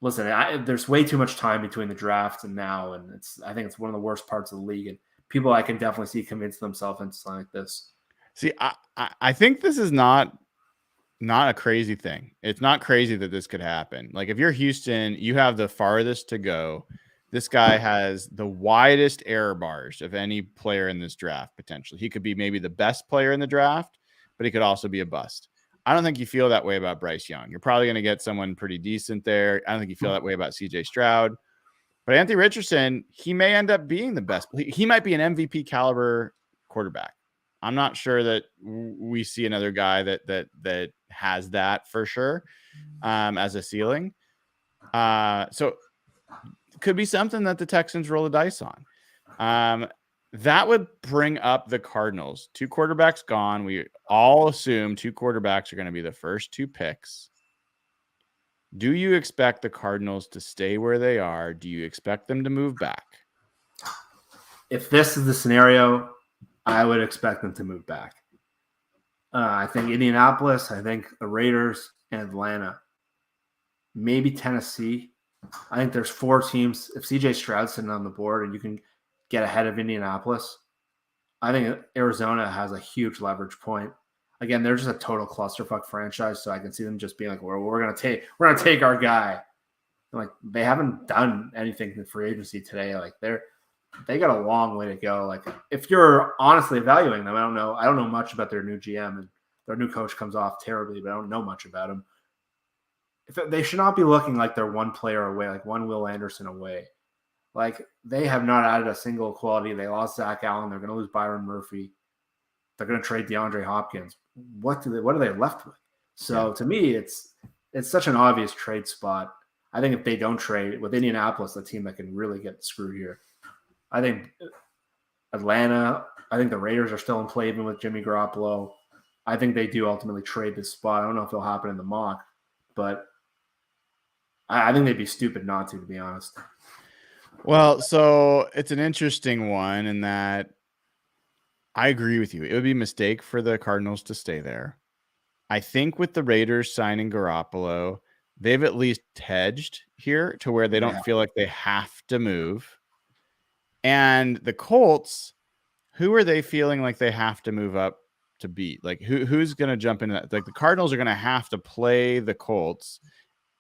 listen, there's way too much time between the draft and now, and I think it's one of the worst parts of the league. And people I can definitely see convince themselves into something like this. See, I think this is not a crazy thing. It's not crazy that this could happen. Like if you're Houston, you have the farthest to go. This guy has the widest error bars of any player in this draft, potentially. He could be maybe the best player in the draft, but he could also be a bust. I don't think you feel that way about Bryce Young. You're probably going to get someone pretty decent there. I don't think you feel that way about CJ Stroud. But Anthony Richardson, he may end up being the best. He might be an MVP caliber quarterback. I'm not sure that we see another guy that has that for sure as a ceiling. So it could be something that the Texans roll the dice on. That would bring up the Cardinals. 2 quarterbacks gone. We all assume 2 quarterbacks are going to be the first 2 picks. Do you expect the Cardinals to stay where they are? Do you expect them to move back? If this is the scenario, I would expect them to move back. I think Indianapolis, I think the Raiders, and Atlanta. Maybe Tennessee. I think there's 4 teams. If CJ Stroud's sitting on the board and you can get ahead of Indianapolis, I think Arizona has a huge leverage point. Again, they're just a total clusterfuck franchise, so I can see them just being like, we're gonna take our guy. And like they haven't done anything in free agency today. Like they got a long way to go. Like if you're honestly evaluating them, I don't know much about their new GM, and their new coach comes off terribly, but I don't know much about him. They should not be looking like they're one player away, like one Will Anderson away. Like they have not added a single quality. They lost Zach Allen. They're going to lose Byron Murphy. They're going to trade DeAndre Hopkins. What are they left with? So to me, it's such an obvious trade spot. I think if they don't trade with Indianapolis, the team that can really get screwed here. I think Atlanta, I think the Raiders are still in play even with Jimmy Garoppolo. I think they do ultimately trade this spot. I don't know if it'll happen in the mock, but I think they'd be stupid not to be honest. Well, so it's an interesting one in that I agree with you. It would be a mistake for the Cardinals to stay there. I think with the Raiders signing Garoppolo, they've at least hedged here to where they don't feel like they have to move. And the Colts, who are they feeling like they have to move up to beat? Like who's going to jump into that? Like the Cardinals are going to have to play the Colts.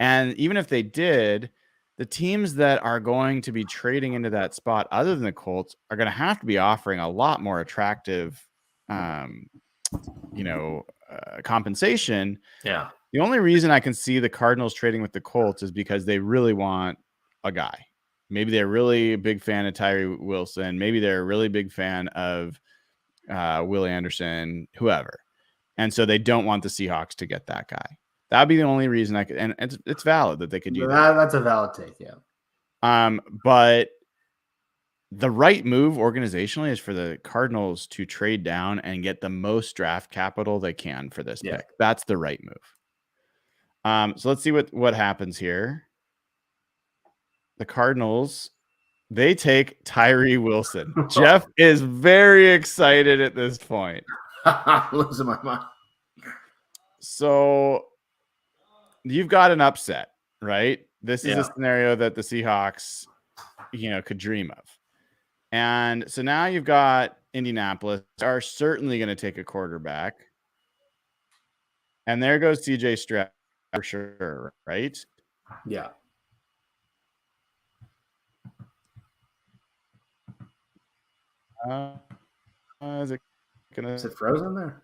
And even if they did, the teams that are going to be trading into that spot other than the Colts are going to have to be offering a lot more attractive, compensation. Yeah. The only reason I can see the Cardinals trading with the Colts is because they really want a guy. Maybe they're really a big fan of Tyree Wilson. Maybe they're a really big fan of Will Anderson, whoever. And so they don't want the Seahawks to get that guy. That'd be the only reason I could, and it's valid that they could do that. That's a valid take, yeah. But the right move organizationally is for the Cardinals to trade down and get the most draft capital they can for this pick. That's the right move. So let's see what happens here. The Cardinals, they take Tyree Wilson. Jeff is very excited at this point. I'm losing my mind. So you've got an upset, right? This is a scenario that the Seahawks, could dream of. And so now you've got Indianapolis are certainly going to take a quarterback. And there goes CJ Stroud for sure, right? Yeah. Is it frozen there?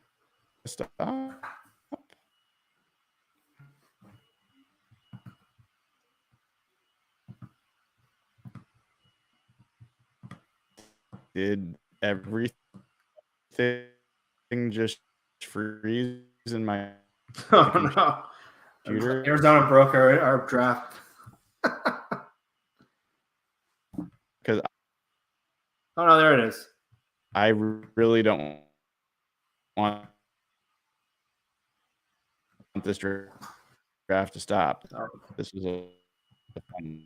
Stop. Did everything just freeze in my computer? Arizona broke our draft. Because oh no, there it is. I really don't want this draft to stop. This was a fun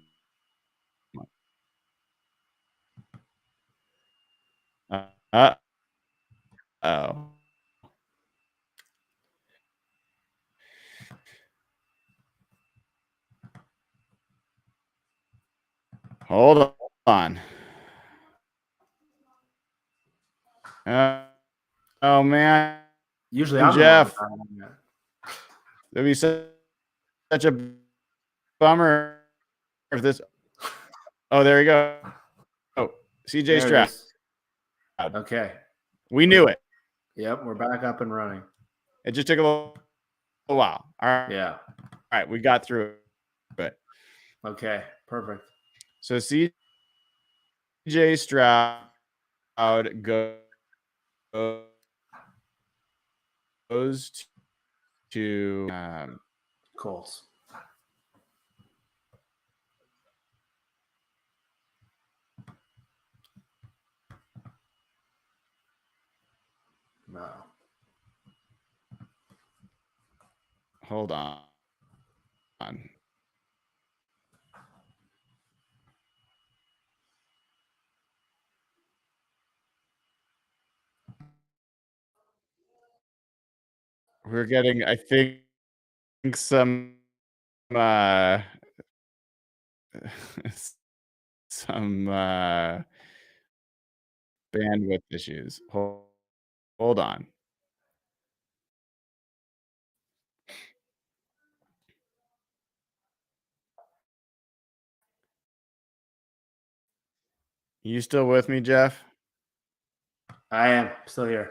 one. Oh. Hold on. Oh man. Usually I'm Jeff. It'd be such a bummer if this. Oh, there you go. Oh, CJ Stroud. Okay. We knew it. Yep, we're back up and running. It just took a little while. All right. Yeah. All right, we got through it. Okay, perfect. So CJ Stroud goes to Colts. No. Hold on. We're getting, I think, some bandwidth issues. Hold on. You still with me, Jeff? I am still here.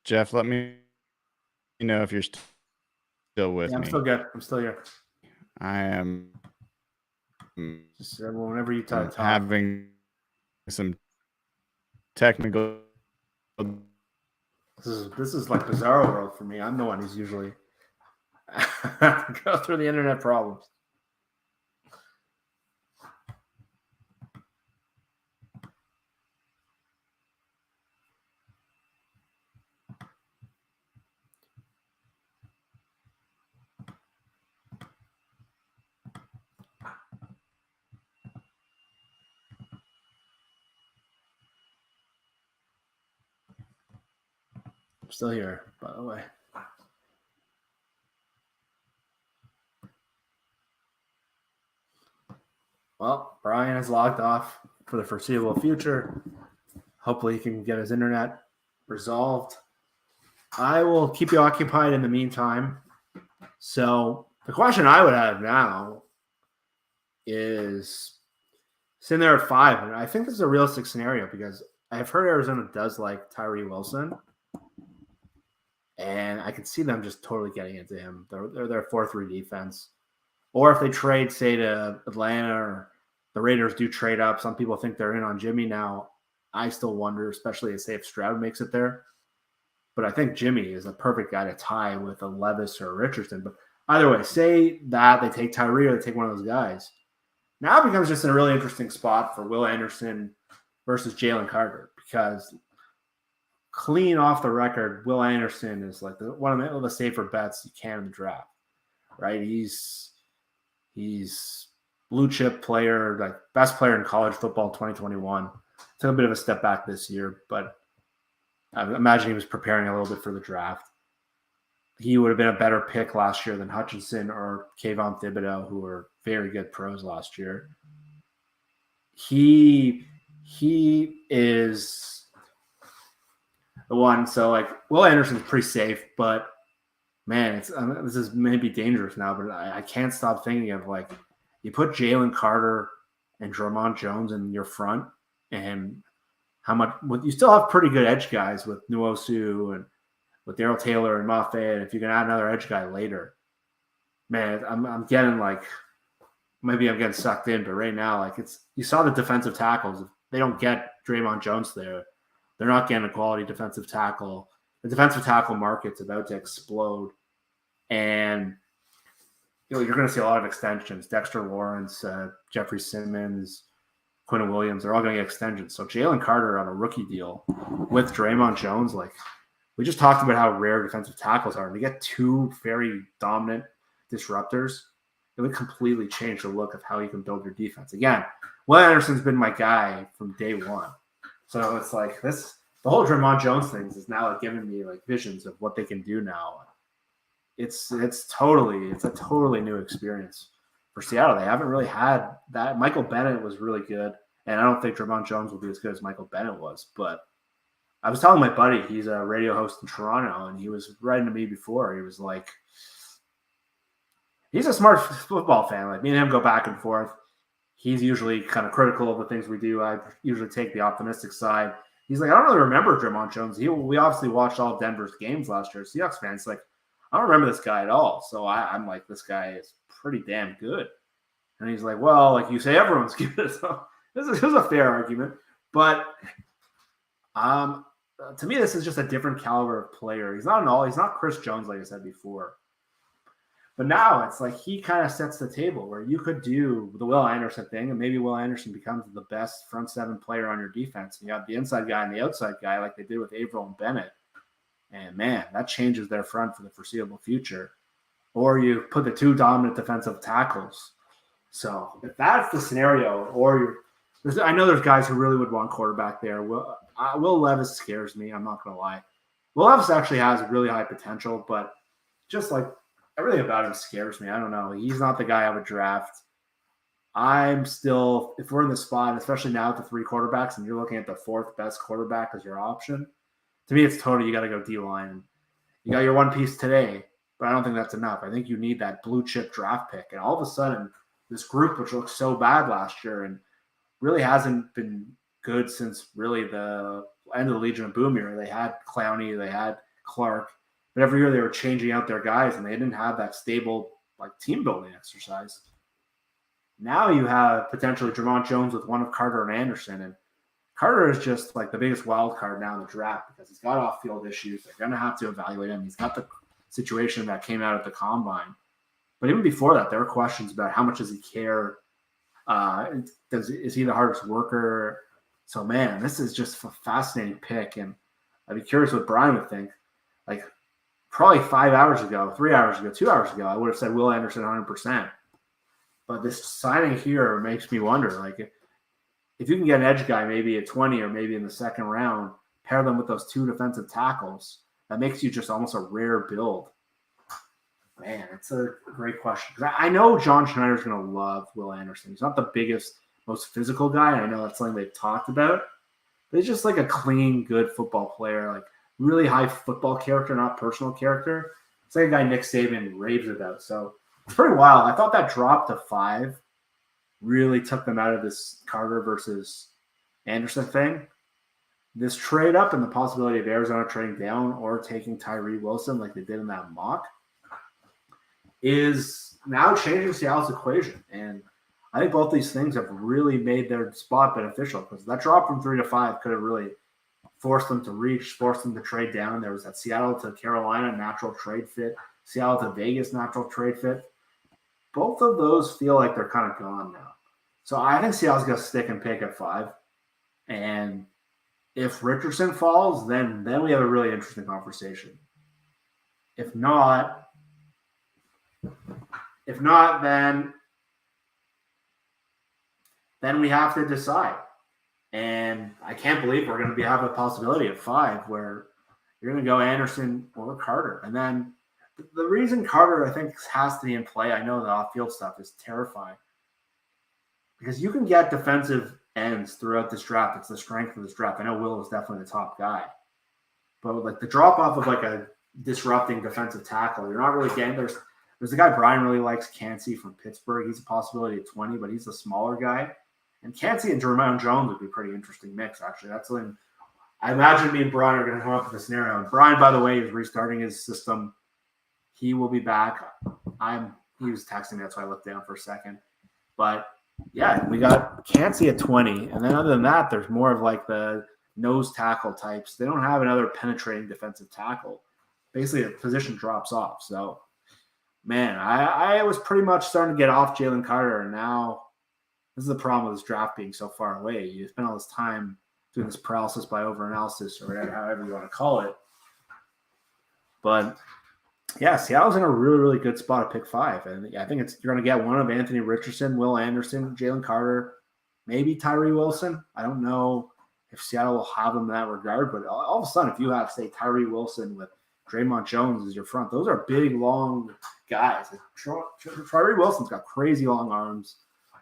Jeff, let me know if you're still with me. I'm still good. I'm still here. I am just whenever you talk. Having some technical. This is like bizarro world for me. I'm the one who's usually go through the internet problems. I'm still here, by the way. Well, Brian is logged off for the foreseeable future. Hopefully he can get his internet resolved. I will keep you occupied in the meantime. So the question I would have now is sitting there at 5, and I think this is a realistic scenario because I've heard Arizona does like Tyree Wilson, and I could see them just totally getting into him. They're their 4-3 defense. Or if they trade, say, to Atlanta or the Raiders do trade up, some people think they're in on Jimmy now. I still wonder, especially say if Stroud makes it there. But I think Jimmy is a perfect guy to tie with a Levis or a Richardson. But either way, say that they take Tyree or they take one of those guys. Now it becomes just a really interesting spot for Will Anderson versus Jalen Carter, because clean off the record, Will Anderson is like one of the safer bets you can in the draft, right? He's blue chip player, like best player in college football in 2021. Took a bit of a step back this year, but I imagine he was preparing a little bit for the draft. He would have been a better pick last year than Hutchinson or Kayvon Thibodeau, who were very good pros last year. He is the one. So like Will Anderson's pretty safe, but man, this is maybe dangerous now, but I can't stop thinking of like you put Jalen Carter and Drummond Jones in your front, and how much you still have pretty good edge guys with Nwosu and with Darrell Taylor and Moffett. And if you can add another edge guy later, man, I'm getting like maybe I'm getting sucked in, but right now, like you saw the defensive tackles. If they don't get Draymond Jones there, they're not getting a quality defensive tackle. The defensive tackle market's about to explode, and you're going to see a lot of extensions. Dexter Lawrence, Jeffrey Simmons, Quinn Williams, they're all going to get extensions. So Jalen Carter on a rookie deal with Draymond Jones, like we just talked about how rare defensive tackles are. And to get two very dominant disruptors, it would completely change the look of how you can build your defense. Again, Will Anderson's been my guy from day one. So it's like the whole Draymond Jones thing is now like giving me like visions of what they can do now. It's a totally new experience for Seattle. They haven't really had that. Michael Bennett was really good, and I don't think Draymond Jones will be as good as Michael Bennett was. But I was telling my buddy, he's a radio host in Toronto, and he was writing to me before. He was like, he's a smart football fan. Like me and him go back and forth. He's usually kind of critical of the things we do. I usually take the optimistic side. He's like, I don't really remember Draymond Jones. We obviously watched all of Denver's games last year. Seahawks fans, like, I don't remember this guy at all. So I'm like, this guy is pretty damn good. And he's like, well, like you say, everyone's good. So this is a fair argument. But to me, this is just a different caliber of player. He's not Chris Jones, like I said before. But now it's like he kind of sets the table where you could do the Will Anderson thing, and maybe Will Anderson becomes the best front seven player on your defense. You have the inside guy and the outside guy like they did with Averill and Bennett. And, man, that changes their front for the foreseeable future. Or you put the two dominant defensive tackles. So if that's the scenario, I know there's guys who really would want quarterback there. Will Levis scares me. I'm not going to lie. Will Levis actually has really high potential, but just like everything about him scares me. I don't know. He's not the guy I would draft. I'm still, if we're in the spot, especially now with the three quarterbacks and you're looking at the fourth best quarterback as your option, to me, it's totally, you got to go D-line. You got your one piece today, but I don't think that's enough. I think you need that blue chip draft pick. And all of a sudden, this group, which looked so bad last year and really hasn't been good since really the end of the Legion of Boom era. They had Clowney, they had Clark, but every year they were changing out their guys and they didn't have that stable like team building exercise. Now you have potentially Draymond Jones with one of Carter and Anderson, and Carter is just like the biggest wild card now in the draft because he's got off-field issues. They're going to have to evaluate him. He's got the situation that came out at the combine. But even before that, there were questions about how much does he care? Is he the hardest worker? So, man, this is just a fascinating pick. And I'd be curious what Brian would think. Like, probably 5 hours ago, 3 hours ago, 2 hours ago, I would have said Will Anderson 100%. But this signing here makes me wonder, like, if you can get an edge guy maybe at 20 or maybe in the second round, pair them with those two defensive tackles, that makes you just almost a rare build. Man, it's a great question. Because I know John Schneider's going to love Will Anderson. He's not the biggest, most physical guy. And I know that's something they've talked about. But he's just like a clean, good football player, like really high football character, not personal character. It's like a guy Nick Saban raves about. So it's pretty wild. I thought that drop to 5 really took them out of this Carter versus Anderson thing. this trade up and the possibility of Arizona trading down or taking Tyree Wilson like they did in that mock is now changing Seattle's equation. And I think both these things have really made their spot beneficial because that drop from 3 to 5 could have really forced them to reach, forced them to trade down. There was that Seattle to Carolina natural trade fit, Seattle to Vegas natural trade fit. Both of those feel like they're kind of gone now. So I think Seattle's going to stick and pick at 5. And if Richardson falls, then we have a really interesting conversation. If not, then we have to decide. And I can't believe we're going to have a possibility of 5 where you're going to go Anderson or Carter. And then the reason Carter, I think, has to be in play, I know the off-field stuff is terrifying. Because you can get defensive ends throughout this draft. It's the strength of this draft. I know Will is definitely the top guy. But like the drop-off of like a disrupting defensive tackle, you're not really getting – there's a guy Brian really likes, Cansey from Pittsburgh. He's a possibility at 20, but he's a smaller guy. And Cansey and Jermaine Jones would be a pretty interesting mix, actually. That's when I imagine me and Brian are going to come up with a scenario. And Brian, by the way, is restarting his system. He will be back. He was texting me, that's why I looked down for a second. But yeah, we got Cansey at 20. And then other than that, there's more of like the nose tackle types. They don't have another penetrating defensive tackle. Basically, the position drops off. So, man, I was pretty much starting to get off Jalen Carter, and now this is the problem with this draft being so far away. You spend all this time doing this paralysis by overanalysis or whatever, however you want to call it. But, yeah, Seattle's in a really, really good spot to pick 5. And I think you're going to get one of Anthony Richardson, Will Anderson, Jalen Carter, maybe Tyree Wilson. I don't know if Seattle will have them in that regard, but all of a sudden, if you have, say, Tyree Wilson with Draymond Jones as your front, those are big, long guys. Tyree Wilson's got crazy long arms.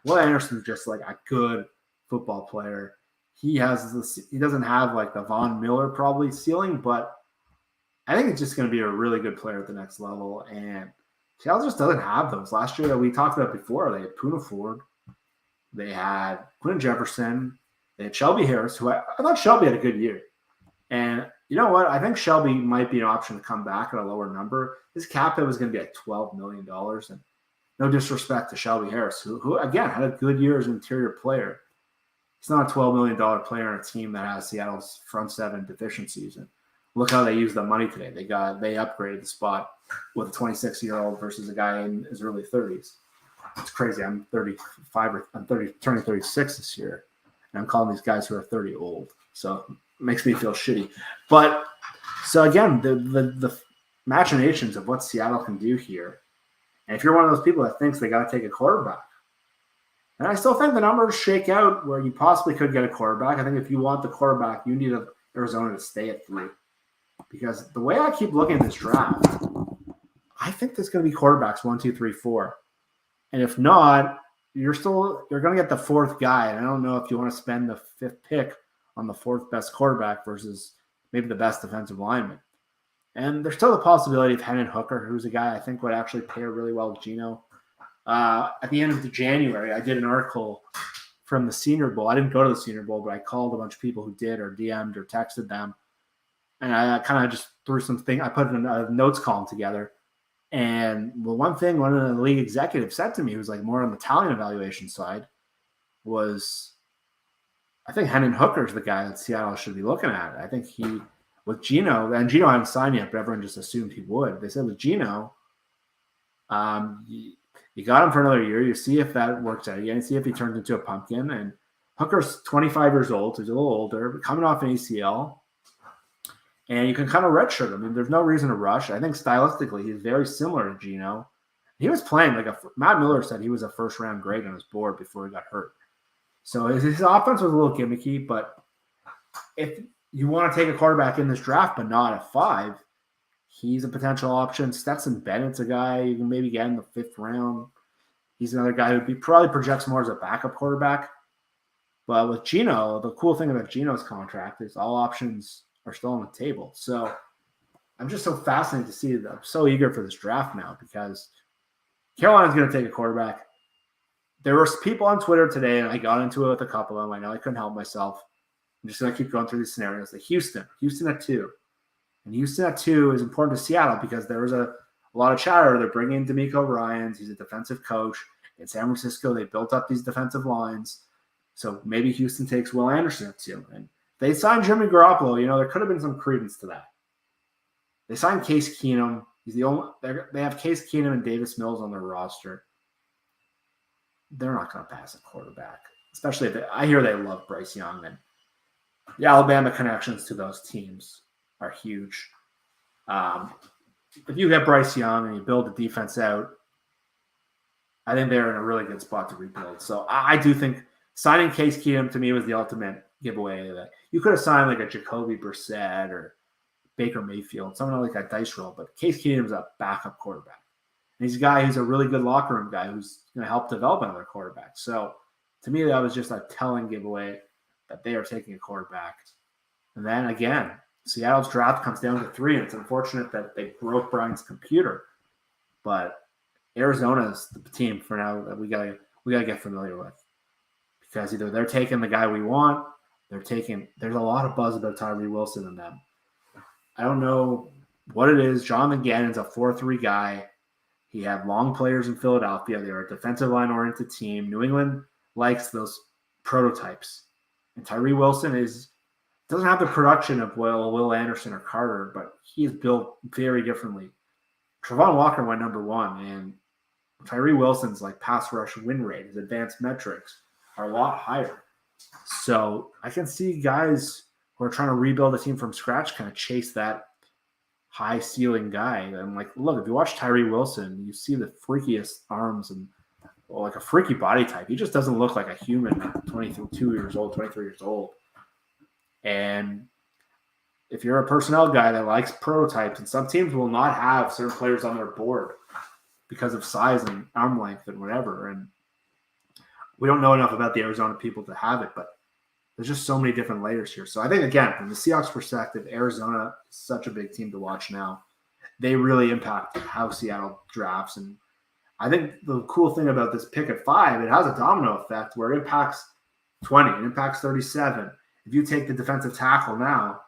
Will Anderson's just like a good football player. He doesn't have like the Von Miller probably ceiling, but I think it's just going to be a really good player at the next level. And Seattle just doesn't have those. Last year that we talked about before, they had Poona Ford, they had Quinn Jefferson, they had Shelby Harris, who I thought Shelby had a good year. And you know what? I think Shelby might be an option to come back at a lower number. His cap hit was going to be like $12 million. And no disrespect to Shelby Harris, who again, had a good year as an interior player. He's not a $12 million player on a team that has Seattle's front 7 deficiencies. And look how they used the money today. They upgraded the spot with a 26-year-old versus a guy in his early 30s. It's crazy. I'm 35 turning 36 this year. And I'm calling these guys who are 30 old. So it makes me feel shitty. But so again, the machinations of what Seattle can do here. And if you're one of those people that thinks they got to take a quarterback, and I still think the numbers shake out where you possibly could get a quarterback. I think if you want the quarterback, you need Arizona to stay at 3. Because the way I keep looking at this draft, I think there's going to be quarterbacks 1, 2, 3, 4. And if not, you're going to get the 4th guy. And I don't know if you want to spend the 5th pick on the 4th best quarterback versus maybe the best defensive lineman. And there's still the possibility of Hendon Hooker, who's a guy I think would actually pair really well with Geno. At the end of January, I did an article from the Senior Bowl. I didn't go to the Senior Bowl, but I called a bunch of people who did or DM'd or texted them. And I kind of just threw something. I put a notes column together. And one of the league executives said to me, who was like more on the talent evaluation side, was I think Hendon Hooker's the guy that Seattle should be looking at. I think with Geno, and Geno hadn't signed yet, but everyone just assumed he would. They said with Geno, you got him for another year. You see if that works out. You see if he turns into a pumpkin. And Hooker's 25 years old, so he's a little older, but coming off an ACL. And you can kind of redshirt him. I mean, there's no reason to rush. I think stylistically, he's very similar to Geno. He was playing Matt Miller said he was a first-round grade on his board before he got hurt. So his offense was a little gimmicky, but if you want to take a quarterback in this draft, but not at 5, he's a potential option. Stetson Bennett's a guy you can maybe get in the 5th round. He's another guy who probably projects more as a backup quarterback. But with Geno, the cool thing about Geno's contract is all options are still on the table. So I'm just so fascinated to see that. I'm so eager for this draft now because Carolina's going to take a quarterback. There were people on Twitter today, and I got into it with a couple of them. I know I couldn't help myself. I'm just going to keep going through these scenarios. Houston at 2. And Houston at 2 is important to Seattle because there was a lot of chatter. They're bringing in D'Amico Ryans. He's a defensive coach. In San Francisco, they built up these defensive lines. So maybe Houston takes Will Anderson at 2. And they signed Jimmy Garoppolo. There could have been some credence to that. They signed Case Keenum. He's the only. They have Case Keenum and Davis Mills on their roster. They're not going to pass a quarterback, especially if I hear they love Bryce Young, and the Alabama connections to those teams are huge. If you get Bryce Young and you build the defense out, I think they're in a really good spot to rebuild. So I do think signing Case Keenum to me was the ultimate giveaway. That you could have signed like a Jacoby Brissett or Baker Mayfield, someone like a dice roll, but Case Keenum's a backup quarterback. And he's a guy who's a really good locker room guy who's going to help develop another quarterback. So to me, that was just a telling giveaway that they are taking a quarterback. And then again, Seattle's draft comes down to 3, and it's unfortunate that they broke Brian's computer. But Arizona's the team for now that we gotta get familiar with. Because either they're taking the guy we want, there's a lot of buzz about Tyree Wilson in them. I don't know what it is. John Gannon's a 4-3 guy. He had long players in Philadelphia. They were a defensive line-oriented team. New England likes those prototypes. And Tyree Wilson doesn't have the production of Will Anderson or Carter, but he is built very differently. Travon Walker went number 1, and Tyree Wilson's like pass rush win rate, his advanced metrics are a lot higher. So I can see guys who are trying to rebuild a team from scratch kind of chase that high ceiling guy. And like, look, if you watch Tyree Wilson, you see the freakiest arms and like a freaky body type. He just doesn't look like a human at 22 years old, 23 years old. And if you're a personnel guy that likes prototypes, and some teams will not have certain players on their board because of size and arm length and whatever. And we don't know enough about the Arizona people to have it, but there's just so many different layers here. So I think, again, from the Seahawks perspective, Arizona is such a big team to watch now. They really impact how Seattle drafts. And I think the cool thing about this pick at 5, it has a domino effect where it impacts 20, it impacts 37. If you take the defensive tackle now,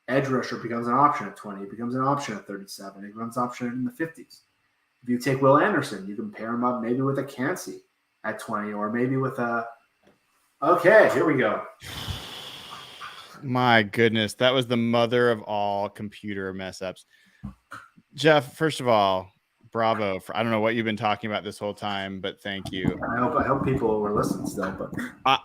edge rusher becomes an option at 20. It becomes an option at 37. It becomes an option in the 50s. If you take Will Anderson, you can pair him up maybe with a Cansey at 20, or maybe with a – okay, here we go. My goodness, that was the mother of all computer mess ups. Jeff, first of all, bravo. I don't know what you've been talking about this whole time, but thank you. I hope people were listening still. But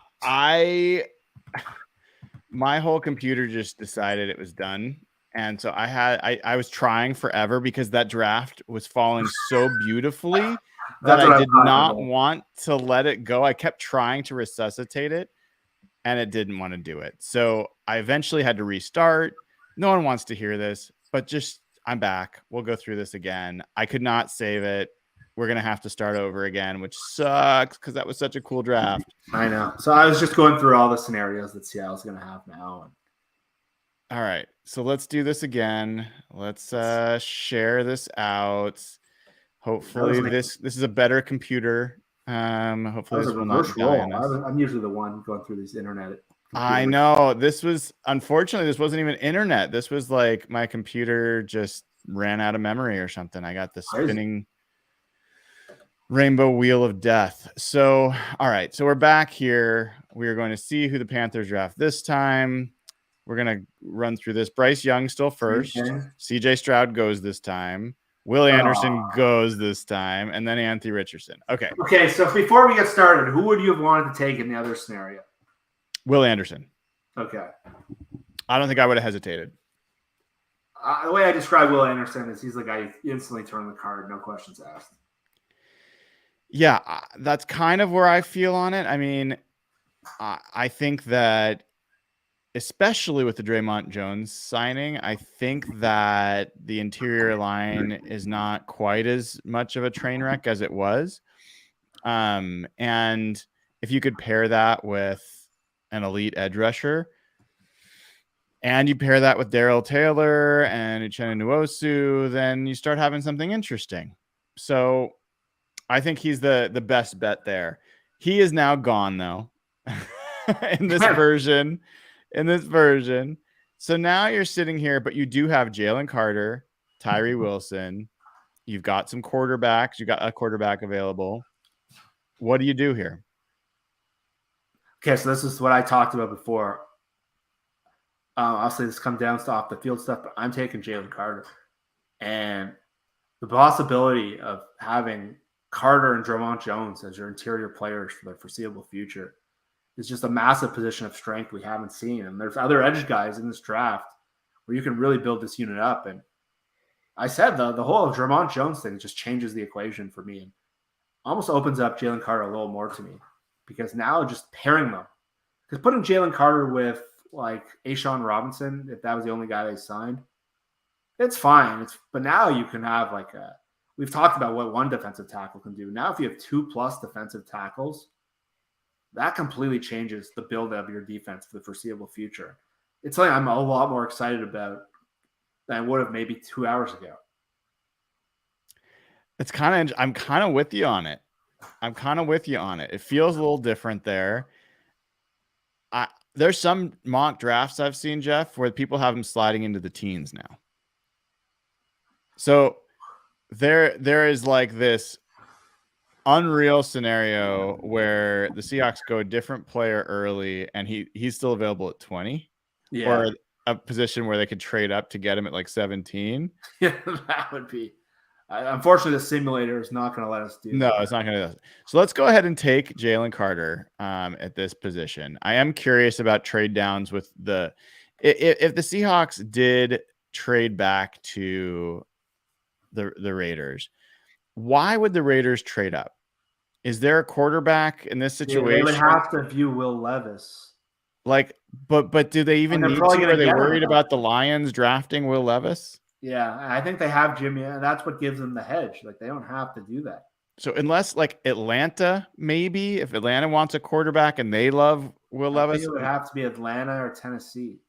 my whole computer just decided it was done. And so I was trying forever because that draft was falling so beautifully that I did not want to let it go. I kept trying to resuscitate it, and it didn't want to do it. So I eventually had to restart. No one wants to hear this, but just I'm back. We'll go through this again. I could not save it. We're going to have to start over again, which sucks because that was such a cool draft. I know. So I was just going through all the scenarios that Seattle's going to have now. All right. So let's do this again. Let's share this out. Hopefully this is a better computer. Hopefully this will not die on us. I'm usually the one going through these internet. I know. Unfortunately, this wasn't even internet. This was like my computer just ran out of memory or something. I got the spinning rainbow wheel of death. So, all right. So we're back here. We are going to see who the Panthers draft this time. We're going to run through this. Bryce Young still first. Okay. CJ Stroud goes this time. Will Anderson goes this time. And then Anthony Richardson. Okay. Okay. So before we get started, who would you have wanted to take in the other scenario? Will Anderson. Okay. I don't think I would have hesitated. The way I describe Will Anderson is he's the guy you instantly turn the card, no questions asked. Yeah, that's kind of where I feel on it. I mean, I think that especially with the Draymond Jones signing, I think that the interior line is not quite as much of a train wreck as it was. And if you could pair that with an elite edge rusher, and you pair that with Darrell Taylor and Uchenna Nwosu, then you start having something interesting. So I think he's the best bet there. He is now gone, though, in this version. in this version. So now you're sitting here, but you do have Jalen Carter, Tyree Wilson. You've got some quarterbacks. You got a quarterback available. What do you do here? Okay, so this is what I talked about before. I'll say this comes down to off the field stuff, but I'm taking Jalen Carter. And the possibility of having Carter and Javon Jones as your interior players for the foreseeable future is just a massive position of strength we haven't seen. And there's other edge guys in this draft where you can really build this unit up. And I said the whole Javon Jones thing just changes the equation for me and almost opens up Jalen Carter a little more to me, because now just pairing them, because putting Jalen Carter with like Ashawn Robinson, if that was the only guy they signed, it's fine. But now you can have we've talked about what one defensive tackle can do. Now if you have 2+ defensive tackles, that completely changes the build of your defense for the foreseeable future. It's something I'm a lot more excited about than I would have maybe 2 hours ago. I'm kind of with you on it. It feels a little different there. There's some mock drafts I've seen, Jeff, where people have them sliding into the teens now. So there is like this unreal scenario where the Seahawks go a different player early and he's still available at 20. Yeah. Or a position where they could trade up to get him at like 17. Yeah, that would be. Unfortunately, the simulator is not going to let us do that. No, it's not going to. So let's go ahead and take Jalen Carter at this position. I am curious about trade downs with if the Seahawks did trade back to the Raiders, why would the Raiders trade up? Is there a quarterback in this situation? They would have to view Will Levis. But do they even need to? Are they worried about the Lions drafting Will Levis? Yeah, I think they have Jimmy, and that's what gives them the hedge. Like, they don't have to do that. So unless like Atlanta, maybe if Atlanta wants a quarterback and they love Will Levis, it would have to be Atlanta or Tennessee.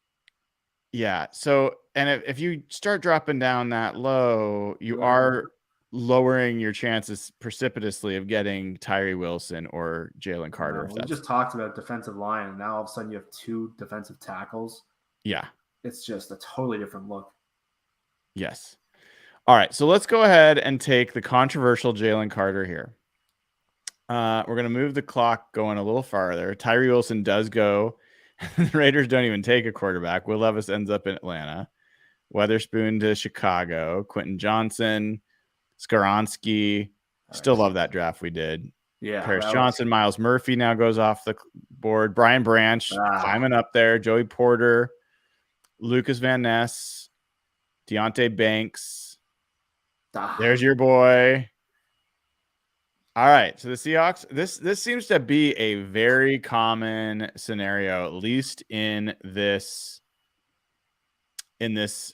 Yeah. So, and if you start dropping down that low, you are lowering your chances precipitously of getting Tyree Wilson or Jalen Carter. We just talked about defensive line, and now all of a sudden you have 2 defensive tackles. Yeah. It's just a totally different look. Yes. All right. So let's go ahead and take the controversial Jalen Carter here. We're going to move the clock going a little farther. Tyree Wilson does go. The Raiders don't even take a quarterback. Will Levis ends up in Atlanta. Weatherspoon to Chicago. Quentin Johnson, Skoronski. Still love that draft we did. Yeah. Paris Johnson, Miles Murphy now goes off the board. Brian Branch climbing up there. Joey Porter, Lucas Van Ness, Deontay Banks. There's your boy. All right. So the Seahawks, this seems to be a very common scenario, at least in this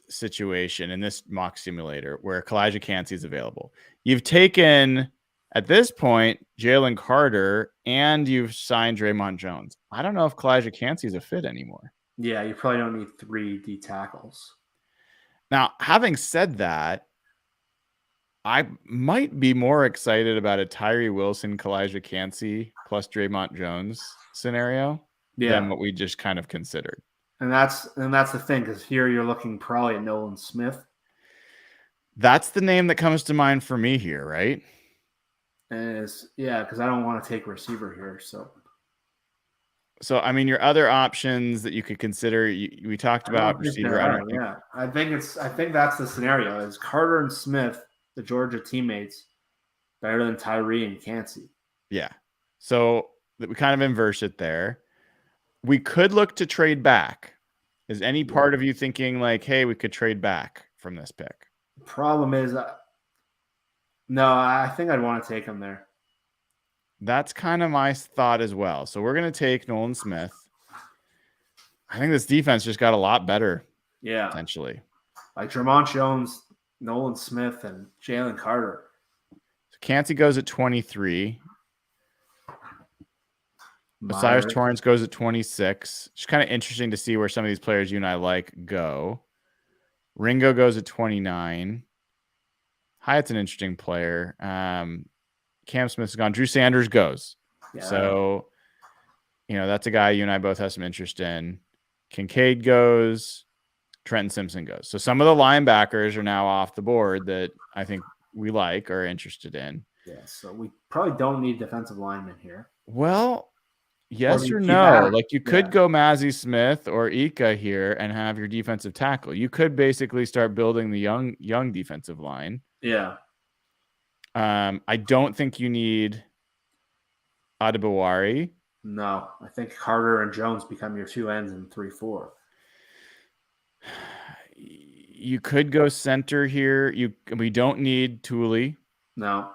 situation, in this mock simulator where Kalijah Kancey is available. You've taken, at this point, Jalen Carter, and you've signed Draymond Jones. I don't know if Kalijah Kancey is a fit anymore. Yeah, you probably don't need 3 D tackles. Now, having said that, I might be more excited about a Tyree Wilson, Kalijah Kancey plus Draymond Jones scenario than what we just kind of considered. And that's the thing, because here you're looking probably at Nolan Smith. That's the name that comes to mind for me here, right? And because I don't want to take receiver here. So I mean, your other options that you could consider, we talked about receiver. I think that's the scenario: is Carter and Smith, the Georgia teammates, better than Tyree and Kancey? Yeah. So we kind of inverse it there. We could look to trade back. Is any part of you thinking like, hey, we could trade back from this pick? The problem is, no, I think I'd want to take him there. That's kind of my thought as well. So we're going to take Nolan Smith. I think this defense just got a lot better. Yeah. Potentially. Like Draymond Jones, Nolan Smith, and Jalen Carter. So Kancey goes at 23. Osiris Torrance goes at 26. It's kind of interesting to see where some of these players you and I like go. Ringo goes at 29. Hyatt's an interesting player. Cam Smith's gone. Drew Sanders goes. Yeah. So, that's a guy you and I both have some interest in. Kincaid goes, Trenton Simpson goes. So some of the linebackers are now off the board that I think we like or are interested in. Yeah, so we probably don't need defensive linemen here. Well, yes or keep no? adding. Like you could go Mazzy Smith or Ika here and have your defensive tackle. You could basically start building the young defensive line. Yeah. I don't think you need Adebawari. No, I think Carter and Jones become your two ends in 3-4. You could go center here. We don't need Thule. No.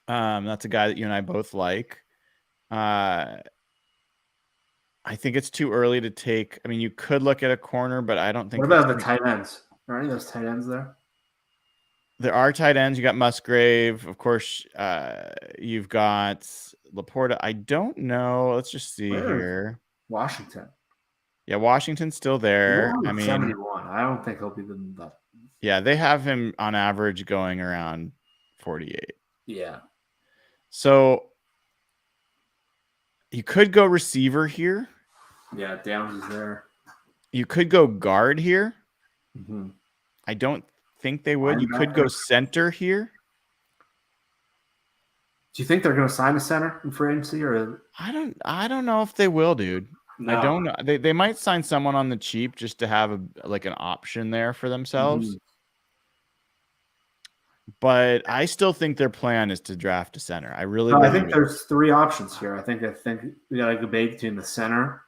That's a guy that you and I both like. I think it's too early to take. I mean, you could look at a corner, but I don't think. What about the tight ends? Are any of those tight ends there? There are tight ends. You got Musgrave, of course. You've got Laporta. I don't know. Let's just see here. Washington. Yeah, Washington's still there. I mean, 71. I don't think he'll be the. Yeah, they have him on average going around 48. Yeah. So you could go receiver here. Yeah, Downs is there. You could go guard here. Mm-hmm. I don't think they would. You could go center here. Do you think they're going to sign a center in free agency, or I don't know if they will, dude. No. I don't know. They might sign someone on the cheap just to have an option there for themselves. Mm-hmm. But I still think their plan is to draft a center. I really. I think there's three options here. I think we got to debate between the center,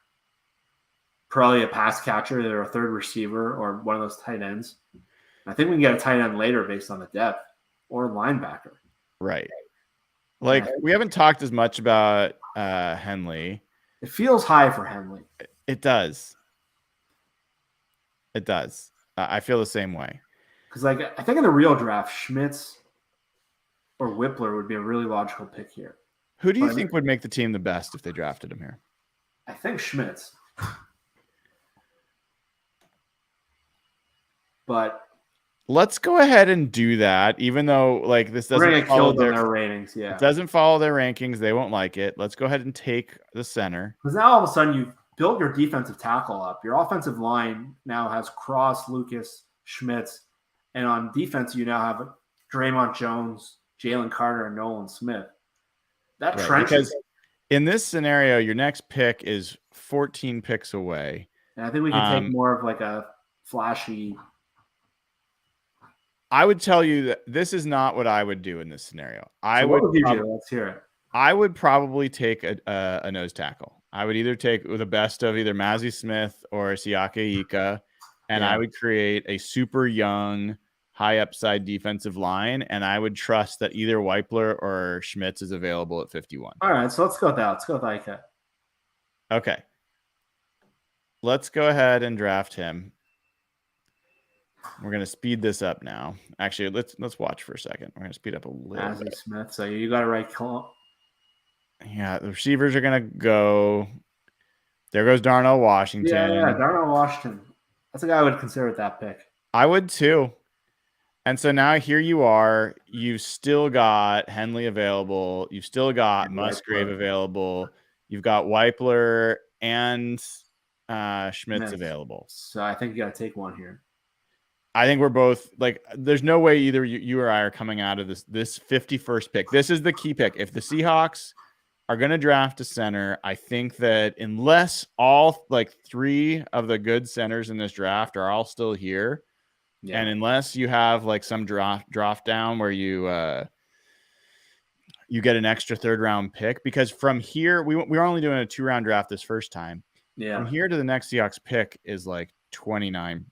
probably a pass catcher, or a third receiver, or one of those tight ends. I think we can get a tight end later based on the depth, or linebacker. Right. Like we haven't talked as much about Henley. It feels high for Henley. It does. It does. I feel the same way. Because, I think in the real draft, Schmitz or Whippler would be a really logical pick here. Who do you think would make the team the best if they drafted him here? I think Schmitz. But let's go ahead and do that, even though this doesn't follow their ratings. Yeah, it doesn't follow their rankings. They won't like it. Let's go ahead and take the center. Because now all of a sudden you've built your defensive tackle up. Your offensive line now has Cross, Lucas, Schmitz. And on defense, you now have Draymond Jones, Jalen Carter, and Nolan Smith. That trench. Because in this scenario, your next pick is 14 picks away. And I think we can take more of a flashy. I would tell you that this is not what I would do in this scenario. What would you do? Let's hear it. I would probably take a nose tackle. I would either take the best of either Mazzy Smith or Siaka Ika. And I would create a super young, high upside defensive line, and I would trust that either Whippler or Schmitz is available at 51. All right, so let's go with that. Let's go with Ika. Okay. Let's go ahead and draft him. We're going to speed this up now. Actually, let's watch for a second. We're going to speed up a little bit. Smith, so you got it right. Yeah, the receivers are going to go. There goes Darnell Washington. Yeah, Darnell Washington. That's a guy I would consider with that pick. I would too. And so now here you are. You've still got Henley available. You've still got Musgrave available. You've got Whippler and Schmitz available. So I think you got to take one here. I think we're both there's no way either you or I are coming out of this 51st pick. This is the key pick. If the Seahawks are going to draft a center, I think that unless all three of the good centers in this draft are all still here, and unless you have some drop down where you get an extra third round pick, because from here we were only doing a 2-round draft this first time. Yeah, from here to the next Seahawks pick is 29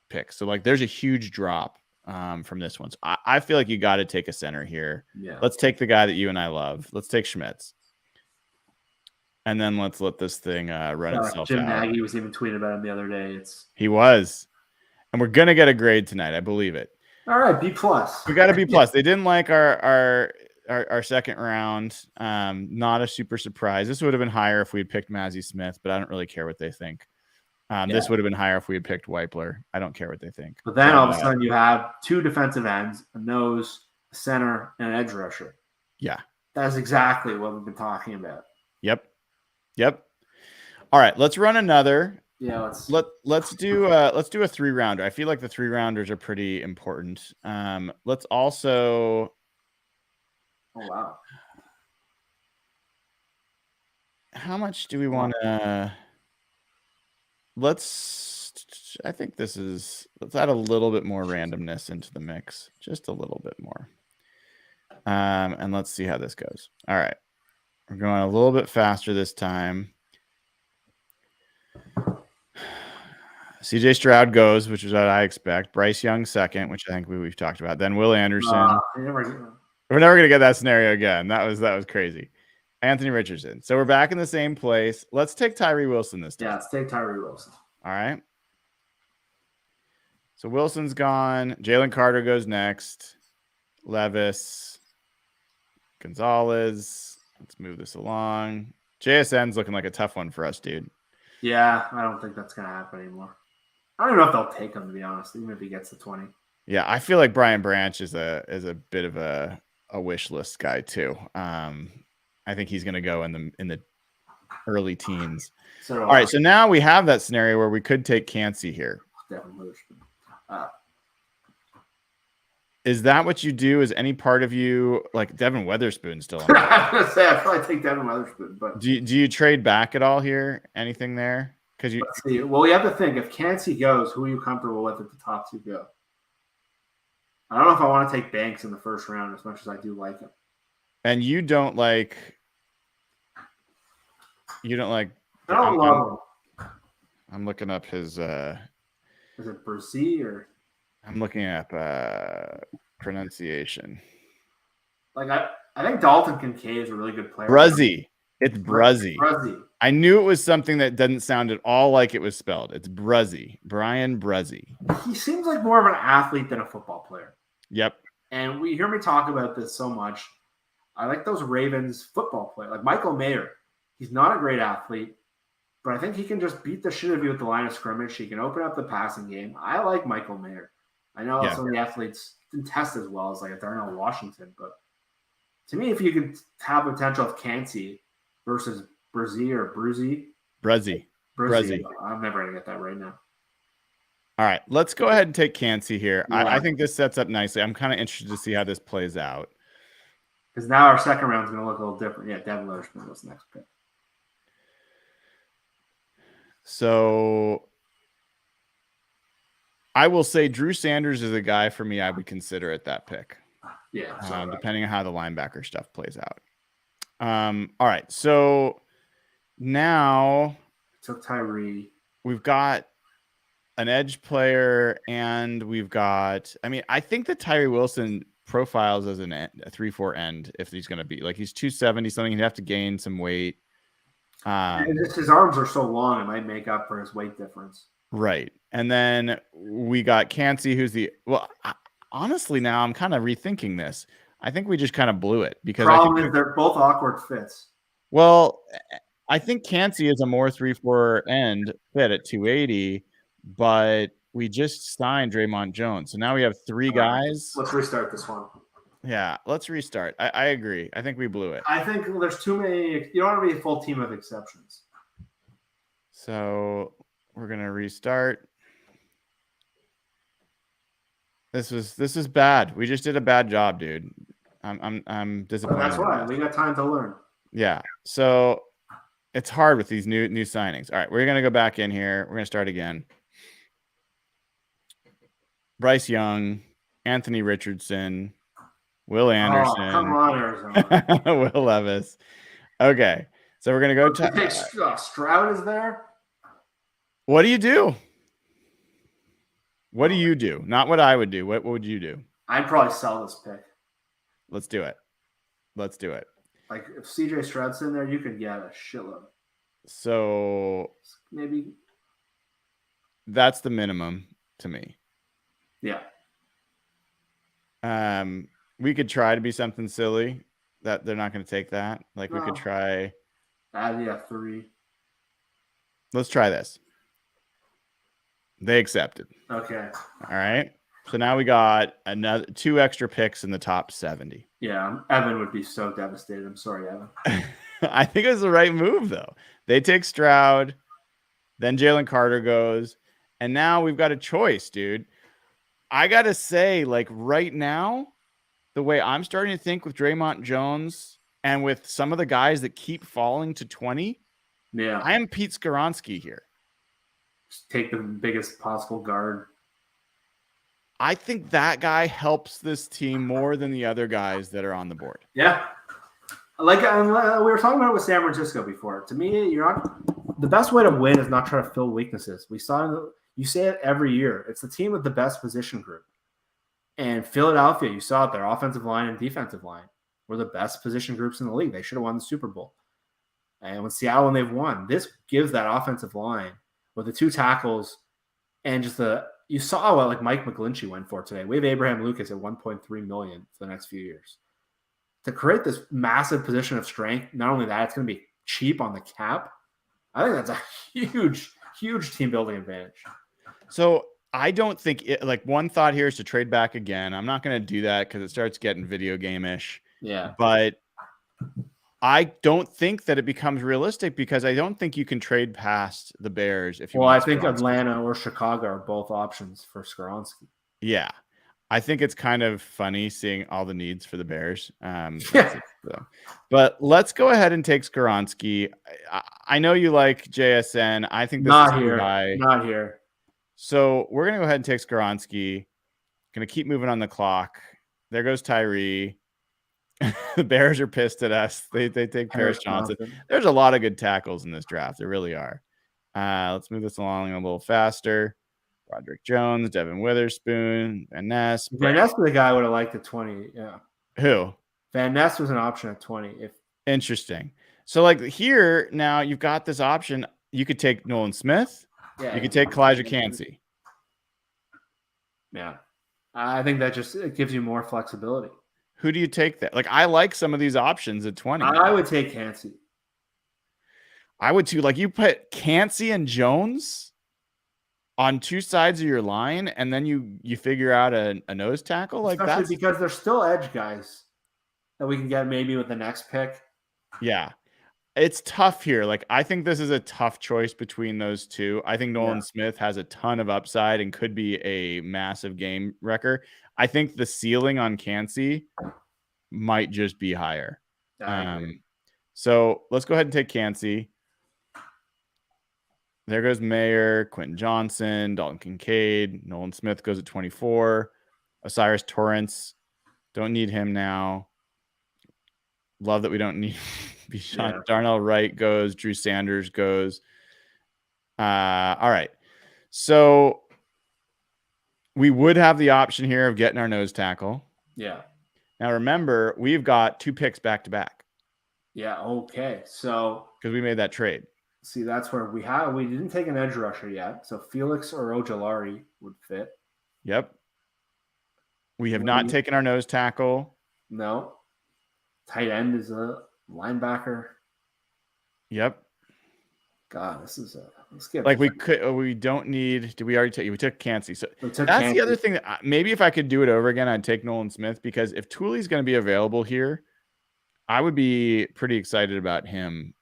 picks. So there's a huge drop from this one. So I feel like you got to take a center here. Yeah. Let's take the guy that you and I love. Let's take Schmitz. And then let's let this thing run itself Jim out. Nagy was even tweeting about him the other day. He was. And we're going to get a grade tonight. I believe it. All right. B+. We got a B+. They didn't like our second round. Not a super surprise. This would have been higher if we had picked Mazzy Smith, but I don't really care what they think. This would have been higher if we had picked Whippler. I don't care what they think. But then all of a sudden you have two defensive ends, a nose, a center, and an edge rusher. Yeah. That's exactly what we've been talking about. Yep. All right, let's run another. Yeah, let's do a 3-rounder. I feel like the 3-rounders are pretty important. Let's also. Oh wow. How much do we want to? I think let's add a little bit more randomness into the mix, just a little bit more. And let's see how this goes. All right, we're going a little bit faster this time. CJ Stroud goes, which is what I expect. Bryce Young second, which I think we've talked about. Then Will Anderson. We're never gonna get that scenario again. That was crazy. Anthony Richardson. So we're back in the same place. Let's take Tyree Wilson this time. Yeah, let's take Tyree Wilson. All right. So Wilson's gone. Jalen Carter goes next. Levis. Gonzalez. Let's move this along. JSN's looking like a tough one for us, dude. Yeah, I don't think that's going to happen anymore. I don't even know if they'll take him, to be honest, even if he gets to 20. Yeah, I feel like Brian Branch is a bit of a wish list guy too. I think he's going to go in the early teens. So, all right, so now we have that scenario where we could take Cansey here. Is that what you do? Is any part of you like Devin Weatherspoon still on? I was going to say I'd probably take Devin Weatherspoon, but do you trade back at all here? Anything there? Because let's see. Well, we have to think if Cansey goes, who are you comfortable with if the top two go? I don't know if I want to take Banks in the first round as much as I do like him. And you don't like. I don't love him. I'm looking up his. Is it Brzee or? I'm looking up pronunciation. Like I think Dalton Kincaid is a really good player. Brzee. It's Brzee. Brzee. I knew it was something that doesn't sound at all like it was spelled. It's Brzee. Brian Brzee. He seems like more of an athlete than a football player. Yep. And we hear me talk about this so much. I like those Ravens football players, like Michael Mayer. He's not a great athlete, but I think he can just beat the shit out of you at the line of scrimmage. He can open up the passing game. I like Michael Mayer. I know some of the athletes didn't test as well as like Darnell Washington, but to me, if you could have potential of Cansey versus Brzee or Brzee. I'm never going to get that right now. All right, let's go ahead and take Cansey here. Yeah. I think this sets up nicely. I'm kind of interested to see how this plays out. Because now our second round is going to look a little different. Yeah, Devin Weatherspoon was the next pick. So I will say Drew Sanders is a guy for me I would consider at that pick. Yeah. Depending on how the linebacker stuff plays out. All right. So now took Tyree. We've got an edge player and I think that Tyree Wilson profiles as a 3-4 end if he's going to be like he's 270 something. He'd have to gain some weight. His arms are so long, it might make up for his weight difference. Right. And then we got Cansey, who's honestly, now I'm kind of rethinking this. I think we just kind of blew it because problem is they're both awkward fits. Well, I think Cansey is a more 3-4 end fit at 280, but we just signed Draymond Jones. So now we have three guys. Let's restart this one. Yeah, let's restart. I agree. I think we blew it. I think there's too many. You don't want to be a full team of exceptions. So we're gonna restart. This is bad. We just did a bad job, dude. I'm disappointed. Well, that's why we got time to learn. Yeah. So it's hard with these new signings. All right, we're gonna go back in here. We're gonna start again. Bryce Young, Anthony Richardson, Will Anderson. Oh, come on, Arizona. Will Levis. Okay. So we're going to go. Stroud is there. What do you do? What do you do? Not what I would do. What would you do? I'd probably sell this pick. Let's do it. Like if CJ Stroud's in there, you could get a shitload. So maybe that's the minimum to me. Yeah. We could try to be something silly that they're not going to take that. Like we could try. 3. Let's try this. They accepted. Okay. All right. So now we got another 2 extra picks in the top 70. Yeah. Evan would be so devastated. I'm sorry, Evan. I think it was the right move though. They take Stroud. Then Jalen Carter goes. And now we've got a choice, dude. I got to say, like right now, the way I'm starting to think with Draymond Jones and with some of the guys that keep falling to 20, I am Pete Skoronski here. Just take the biggest possible guard. I think that guy helps this team more than the other guys that are on the board. Yeah. Like we were talking about it with San Francisco before. To me, the best way to win is not try to fill weaknesses. We saw you say it every year. It's the team with the best position group. And Philadelphia, you saw it, their offensive line and defensive line were the best position groups in the league. They should have won the Super Bowl. And with Seattle, when they've won, this gives that offensive line with the 2 tackles and just you saw what like Mike McGlinchey went for today. We have Abraham Lucas at $1.3 million for the next few years. To create this massive position of strength, not only that, it's going to be cheap on the cap. I think that's a huge, huge team building advantage. So I don't think one thought here is to trade back again. I'm not going to do that because it starts getting video game-ish. Yeah. But I don't think that it becomes realistic because I don't think you can trade past the Bears if you want. Well, I think Atlanta or Chicago are both options for Skoronski. Yeah. I think it's kind of funny seeing all the needs for the Bears. But let's go ahead and take Skoronski. I know you like JSN. I think this is the guy. Not here. So we're going to go ahead and take Skoronski. Going to keep moving on the clock. There goes Tyree. The Bears are pissed at us. They take Paris Johnson. There's a lot of good tackles in this draft. There really are. Let's move this along a little faster. Roderick Jones, Devin Witherspoon, Van Ness. Van Ness was the guy I would have liked at 20. Yeah. Who? Van Ness was an option at 20. Interesting. So like here now you've got this option. You could take Nolan Smith. Yeah, you could take Kalijah Kancey. Yeah. I think that it gives you more flexibility. Who do you take that? Like I like some of these options at 20. I would take Kancey. I would too. Like you put Kancey and Jones on 2 sides of your line, and then you figure out a nose tackle like that. Especially because they're still edge guys that we can get maybe with the next pick. Yeah. It's tough here. Like I think this is a tough choice between those two. I think Nolan Smith has a ton of upside and could be a massive game wrecker. I think the ceiling on Kancey might just be higher. So let's go ahead and take Kancey. There goes Mayer, Quentin Johnson, Dalton Kincaid. Nolan Smith goes at 24. Osiris Torrance. Don't need him now. Love that we don't need Bijan. Yeah. Darnell Wright goes. Drew Sanders goes. All right. So we would have the option here of getting our nose tackle. Yeah. Now remember, we've got 2 picks back to back. Yeah. Okay. So because we made that trade. See, that's where we didn't take an edge rusher yet. So Felix or Ojulari would fit. Yep. We have not taken our nose tackle. No. Tight end is a linebacker. Yep. God, this is let's get like we don't need. Did we already take? We took Kancey. So that's the other thing that maybe if I could do it over again, I'd take Nolan Smith because if Tooley's going to be available here, I would be pretty excited about him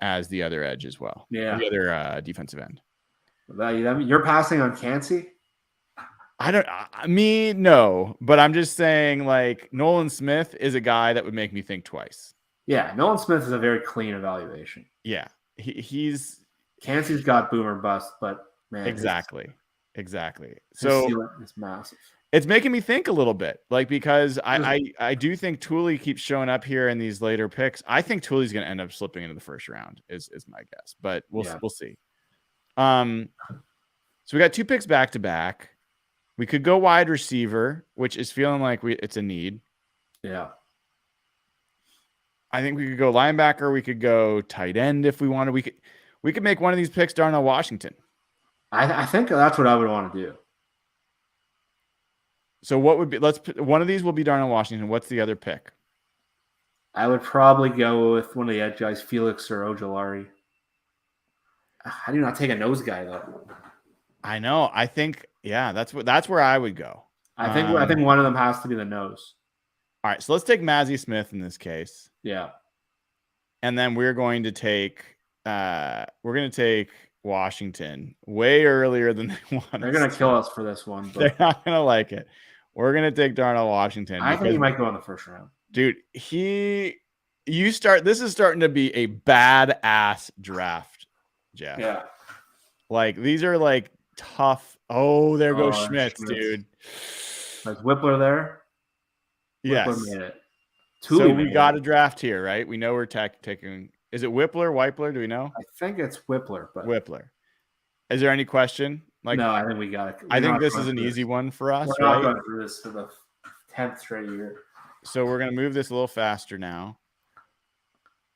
as the other edge as well. Yeah, the other defensive end. You're passing on Kancey? No, but I'm just saying like Nolan Smith is a guy that would make me think twice. Yeah, Nolan Smith is a very clean evaluation. Yeah, he's Kancey's got boomer bust, but man, exactly. So it's massive. It's making me think a little bit, like because I do think Tooley keeps showing up here in these later picks. I think Tooley's going to end up slipping into the first round, is my guess, but we'll see. So we got 2 picks back to back. We could go wide receiver, which is feeling like it's a need. Yeah. I think we could go linebacker. We could go tight end if we wanted. We could make one of these picks Darnell Washington. I think that's what I would want to do. So what would be? One of these will be Darnell Washington. What's the other pick? I would probably go with one of the edge guys, Felix or Ojulari. How do you not take a nose guy though? I know. I think that's where I would go. I think one of them has to be the nose. All right, so let's take Mazi Smith in this case. Yeah. And then we're going to take Washington way earlier than they want. They're going to kill us for this one. But they're not going to like it. We're going to take Darnell Washington. I think he might go in the first round. Dude, this is starting to be a badass draft, Jeff. Yeah. Like, these are like tough. Oh, there goes Schmitz, dude. There's Whippler there. Yes. Whippler made it. So we got a draft here, right? We know we're taking. Is it Whippler, Whipler? Do we know? I think it's Whippler. But Whippler. Is there any question? Like, no, I think we got it. I think this is an easy one for us. We're not going through this for the 10th straight year. So we're going to move this a little faster now.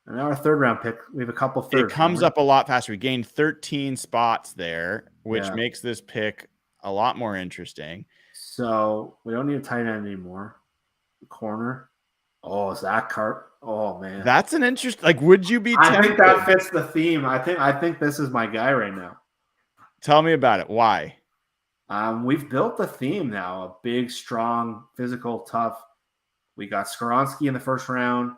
And now our third round pick, we have a couple thirds. It comes up a lot faster. We gained 13 spots there, which makes this pick a lot more interesting. So we don't need a tight end anymore. Corner. Oh, Zach Cart. Oh man, that's an interest. Like, would you be tempted? I think that fits the theme. I think this is my guy right now. Tell me about it. Why? We've built a theme now. A big, strong, physical, tough. We got Skoronski in the first round.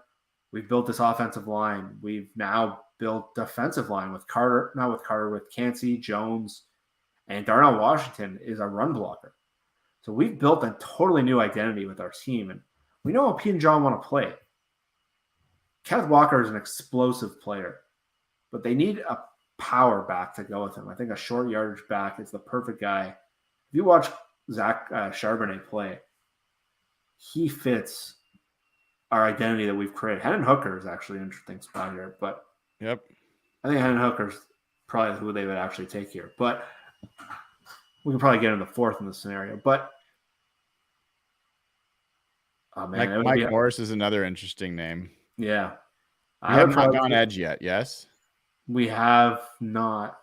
We've built this offensive line. We've now built defensive line with Carter, not with Carter, with Cansey, Jones, and Darnell Washington is a run blocker. So we've built a totally new identity with our team, and we know how Pete and John want to play. Kenneth Walker is an explosive player, but they need a power back to go with him. I think a short yardage back is the perfect guy. If you watch Zach Charbonnet play, he fits our identity that we've created. Hendon Hooker is actually an interesting spot here, but I think Hendon Hooker's probably who they would actually take here. But we can probably get him the fourth in this scenario. But oh man, Mike Morris is another interesting name. Yeah, we haven't gone edge yet. Yes, we have not.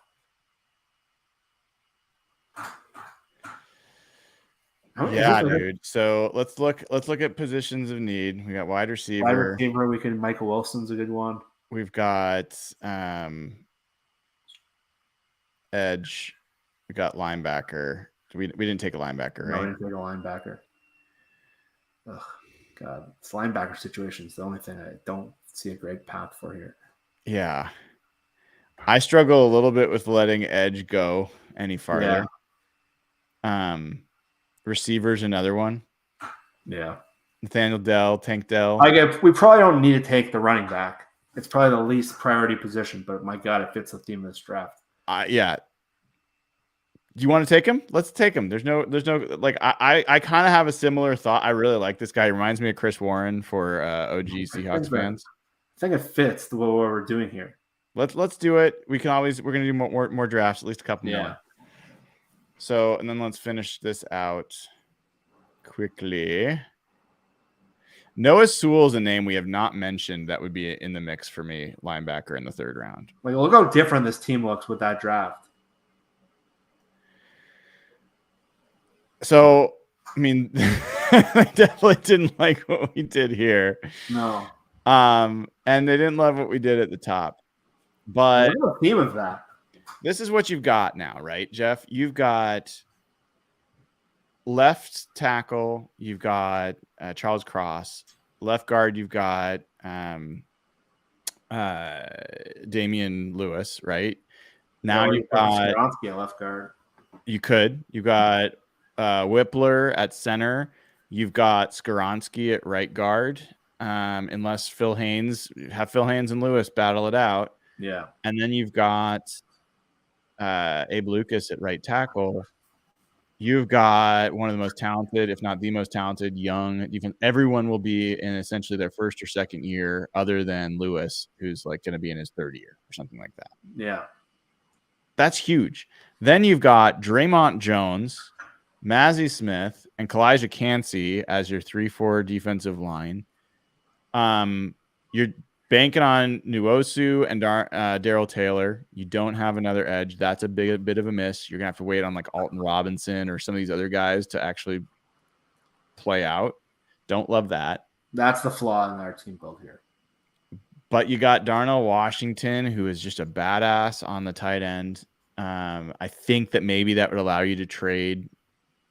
Yeah, dude. So let's look at positions of need. We got wide receiver. Wide receiver, Michael Wilson's a good one. We've got edge. We got linebacker. We didn't take a linebacker, right? No, we didn't take a linebacker. Ugh, God, it's linebacker situation is the only thing I don't see a great path for here. Yeah. I struggle a little bit with letting edge go any farther. Yeah. Receiver's another one. Yeah. Nathaniel Dell, Tank Dell. We probably don't need to take the running back. It's probably the least priority position, but my God, it fits the theme of this draft. Yeah. Do you want to take him? Let's take him. There's no like I kind of have a similar thought. I really like this guy. He reminds me of Chris Warren for OG Seahawks fans. I think it fits what we're doing here. Let's do it. We're gonna do more drafts, at least a couple more. So, and then let's finish this out quickly. Noah Sewell is a name we have not mentioned that would be in the mix for me, linebacker in the third round. Like, look how different this team looks with that draft. So, I mean, I definitely didn't like what we did here. No. And they didn't love what we did at the top. But what's the theme of that? This is what you've got now, right, Jeff? You've got left tackle. You've got Charles Cross. Left guard, you've got Damian Lewis, right? Now you've got Skoronski at left guard. You've got Whippler at center. You've got Skoronski at right guard. Unless Phil Haynes and Lewis battle it out. Yeah. And then you've got Abe Lucas at right tackle. You've got one of the most talented, if not the most talented, young. Everyone will be in essentially their first or second year, other than Lewis, who's like going to be in his third year or something like that. Yeah, that's huge. Then you've got Draymond Jones, Mazzie Smith, and Kalijah Cansey as your 3-4 defensive line. You're banking on Nwosu and Darrell Taylor. You don't have another edge. That's a bit of a miss. You're going to have to wait on like Alton Robinson or some of these other guys to actually play out. Don't love that. That's the flaw in our team build here. But you got Darnell Washington, who is just a badass on the tight end. I think that maybe that would allow you to trade,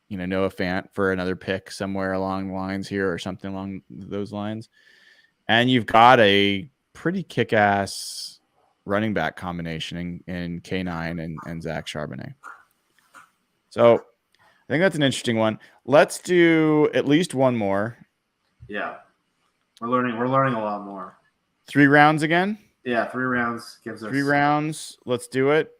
Noah Fant for another pick somewhere along the lines here or something along those lines. And you've got a pretty kick-ass running back combination in K9 and Zach Charbonnet. So I think that's an interesting one. Let's do at least one more. Yeah. We're learning a lot more. 3 rounds again? Yeah, 3 rounds gives us 3 rounds. Let's do it.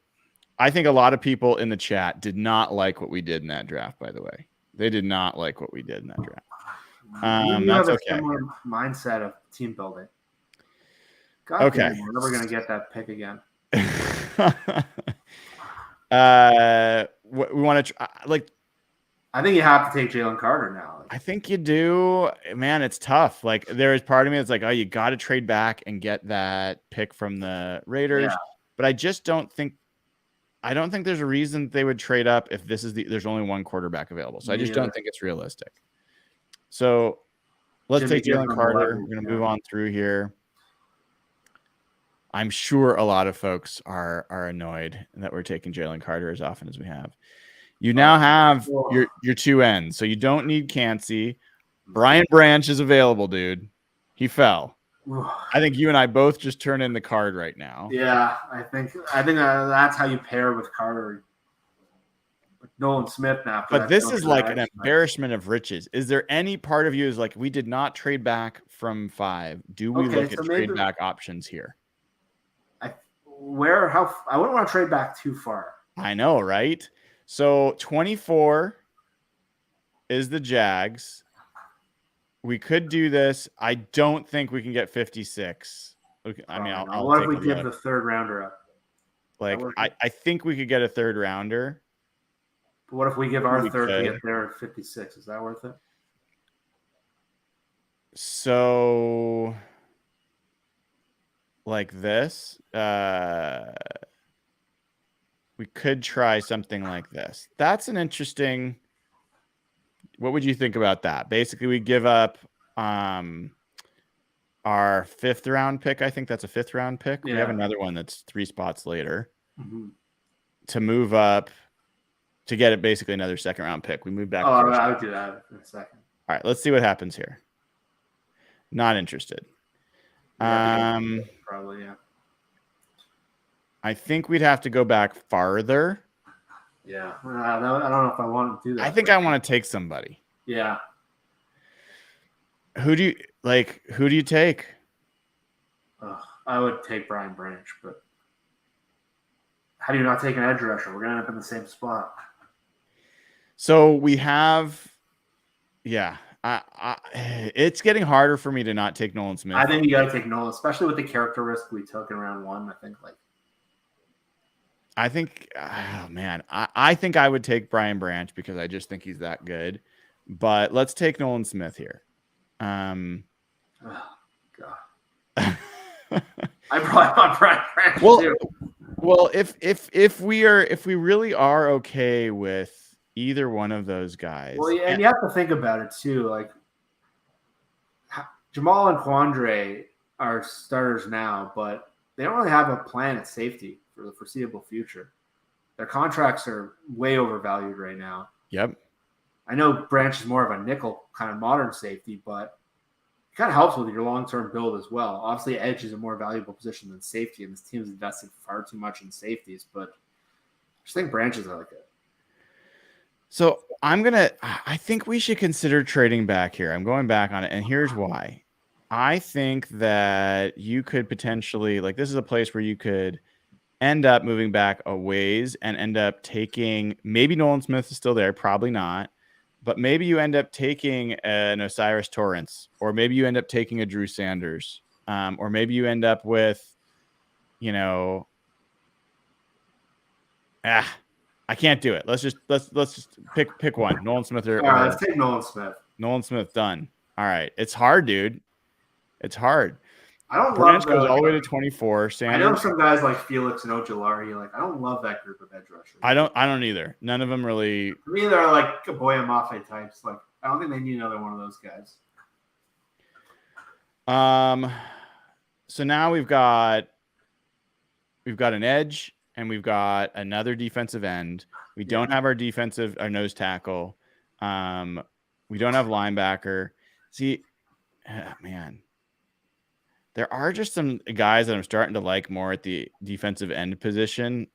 I think a lot of people in the chat did not like what we did in that draft, by the way. They did not like what we did in that draft. You that's have a okay. similar mindset of team building. God Okay. damn, we're never going to get that pick again. We want to I think you have to take Jalen Carter now. I think you do, man. It's tough. Like, there is part of me that's like, oh, you got to trade back and get that pick from the Raiders. Yeah. But I just don't think there's a reason they would trade up if there's only one quarterback available. So I just don't think it's realistic. So let's take Jalen Carter. We're going to move on through here. I'm sure a lot of folks are annoyed that we're taking Jalen Carter as often as we have. You now have your 2 ends, so you don't need Cansey. Brian Branch is available, dude. He fell. I think you and I both just turn in the card right now. Yeah, I think that's how you pair with Carter. With Nolan Smith now. But this is like an embarrassment of riches. Is there any part of you is like, we did not trade back from 5? Do we look at trade back options here? I wouldn't want to trade back too far. I know, right? So 24 is the Jags. We could do this. I don't think we can get 56. I mean, I'll what if we give the 3rd rounder up? Like, I think we could get a 3rd rounder. But what if we give our 3rd to get their 56? Is that worth it? So, like this, we could try something like this. That's an interesting. What would you think about that? Basically, we give up our 5th round pick. I think that's a 5th round pick. Yeah. We have another one that's 3 spots later to move up to get it. Basically, another 2nd round pick. We move back. Oh, I would do that in a second. All right, let's see what happens here. Not interested. Probably, yeah. I think we'd have to go back farther. Yeah, I don't know if I want to do that. I think I want to take somebody. Yeah. Who do you take? I would take Brian Branch, but how do you not take an edge rusher? We're going to end up in the same spot. So we have, it's getting harder for me to not take Nolan Smith. I think you got to take Nolan, especially with the character risk we took in round 1. I think, oh man, I think I would take Brian Branch because I just think he's that good. But let's take Nolan Smith here. Oh, God. I probably want Brian Branch too. Well, if we really are okay with either one of those guys. Well, yeah, and you have to think about it too. Like, Jamal and Quandre are starters now, but they don't really have a plan at safety for the foreseeable future. Their contracts are way overvalued right now. Yep. I know Branch is more of a nickel kind of modern safety, but it kind of helps with your long-term build as well. Obviously, edge is a more valuable position than safety, and this team's invested far too much in safeties, but I just think Branch is like it. So I think we should consider trading back here. I'm going back on it, and here's why. I think that you could potentially, like, this is a place where you could end up moving back a ways and end up taking, maybe Nolan Smith is still there, probably not, but maybe you end up taking an Osiris Torrance, or maybe you end up taking a Drew Sanders, or maybe you end up with, I can't do it. Let's just pick one. Nolan Smith or all right, let's take Nolan Smith. Nolan Smith, done. All right. It's hard, dude. It's hard. I don't Branch goes all the way to 24. Sanders. I know some guys like Felix and Ojulari. Like, I don't love that group of edge rushers. I don't either. None of them really. For me, they're like Boya Mafe types. Like, I don't think they need another one of those guys. So now we've got an edge and we've got another defensive end. We don't have our nose tackle. We don't have linebacker. See, man. there are just some guys that I'm starting to like more at the defensive end position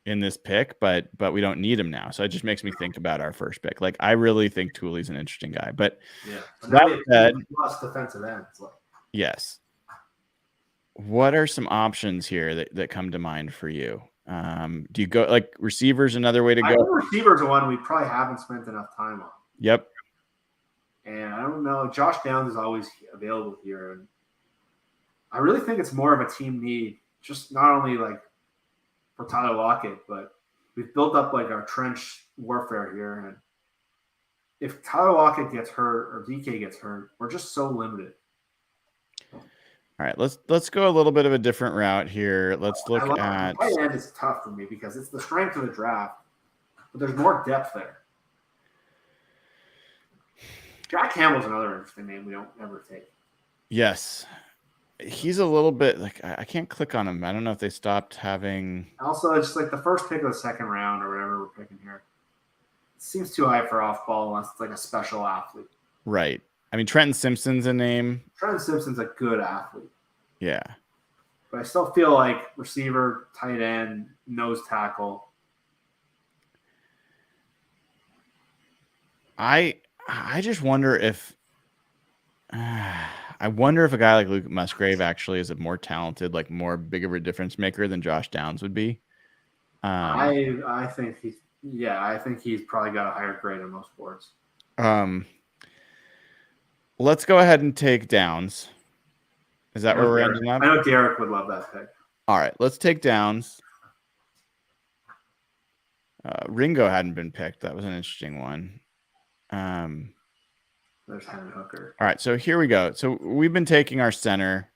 in this pick, but we don't need him now. So it just makes me think about our first pick. Like, I really think Tooley's an interesting guy. But yeah, that said, plus defensive ends. yes. What are some options here that come to mind for you? Do you go like receivers? Another way to go? I think receivers are one we probably haven't spent enough time on. Yep. And I don't know. Josh Downs is always available here, and I really think it's more of a team need. Just not only like for Tyler Lockett, but we've built up like our trench warfare here. And if Tyler Lockett gets hurt or DK gets hurt, we're just so limited. All right, let's go a little bit of a different route here. Let's look at tight end is tough for me because it's the strength of the draft, but there's more depth there. Jack Campbell's another interesting name we don't ever take. Yes. He's a little bit like I can't click on him. I don't know if they stopped having. Also, it's like the first pick of the second round or whatever we're picking here. It seems too high for off ball unless it's like a special athlete. Right. I mean, Trenton Simpson's a name. Trenton Simpson's a good athlete. Yeah. But I still feel like receiver, tight end, nose tackle. I just wonder if I wonder if a guy like Luke Musgrave actually is a more talented, like more big of a difference maker than Josh Downs would be. I think he's probably got a higher grade in most boards. Let's go ahead and take Downs. Is that where we're ending up? I know Derek would love that pick. All right, let's take Downs. Ringo hadn't been picked. That was an interesting one. There's Henry Hooker. All right, so here we go. So we've been taking our center.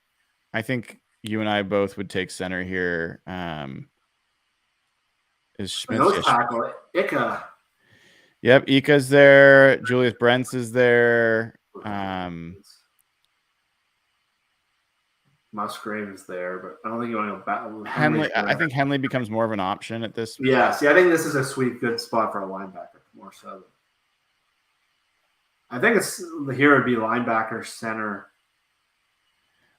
I think you and I both would take center here. Is Schmitz? Nose tackle, Ika. Yep, Ika's there. Julius Brents is there. Musgrave is there, but I don't think you want to go back. Henley, I think Henley becomes more of an option at this. Yeah, see, I think this is a good spot for a linebacker, more so. I think here would be linebacker, center.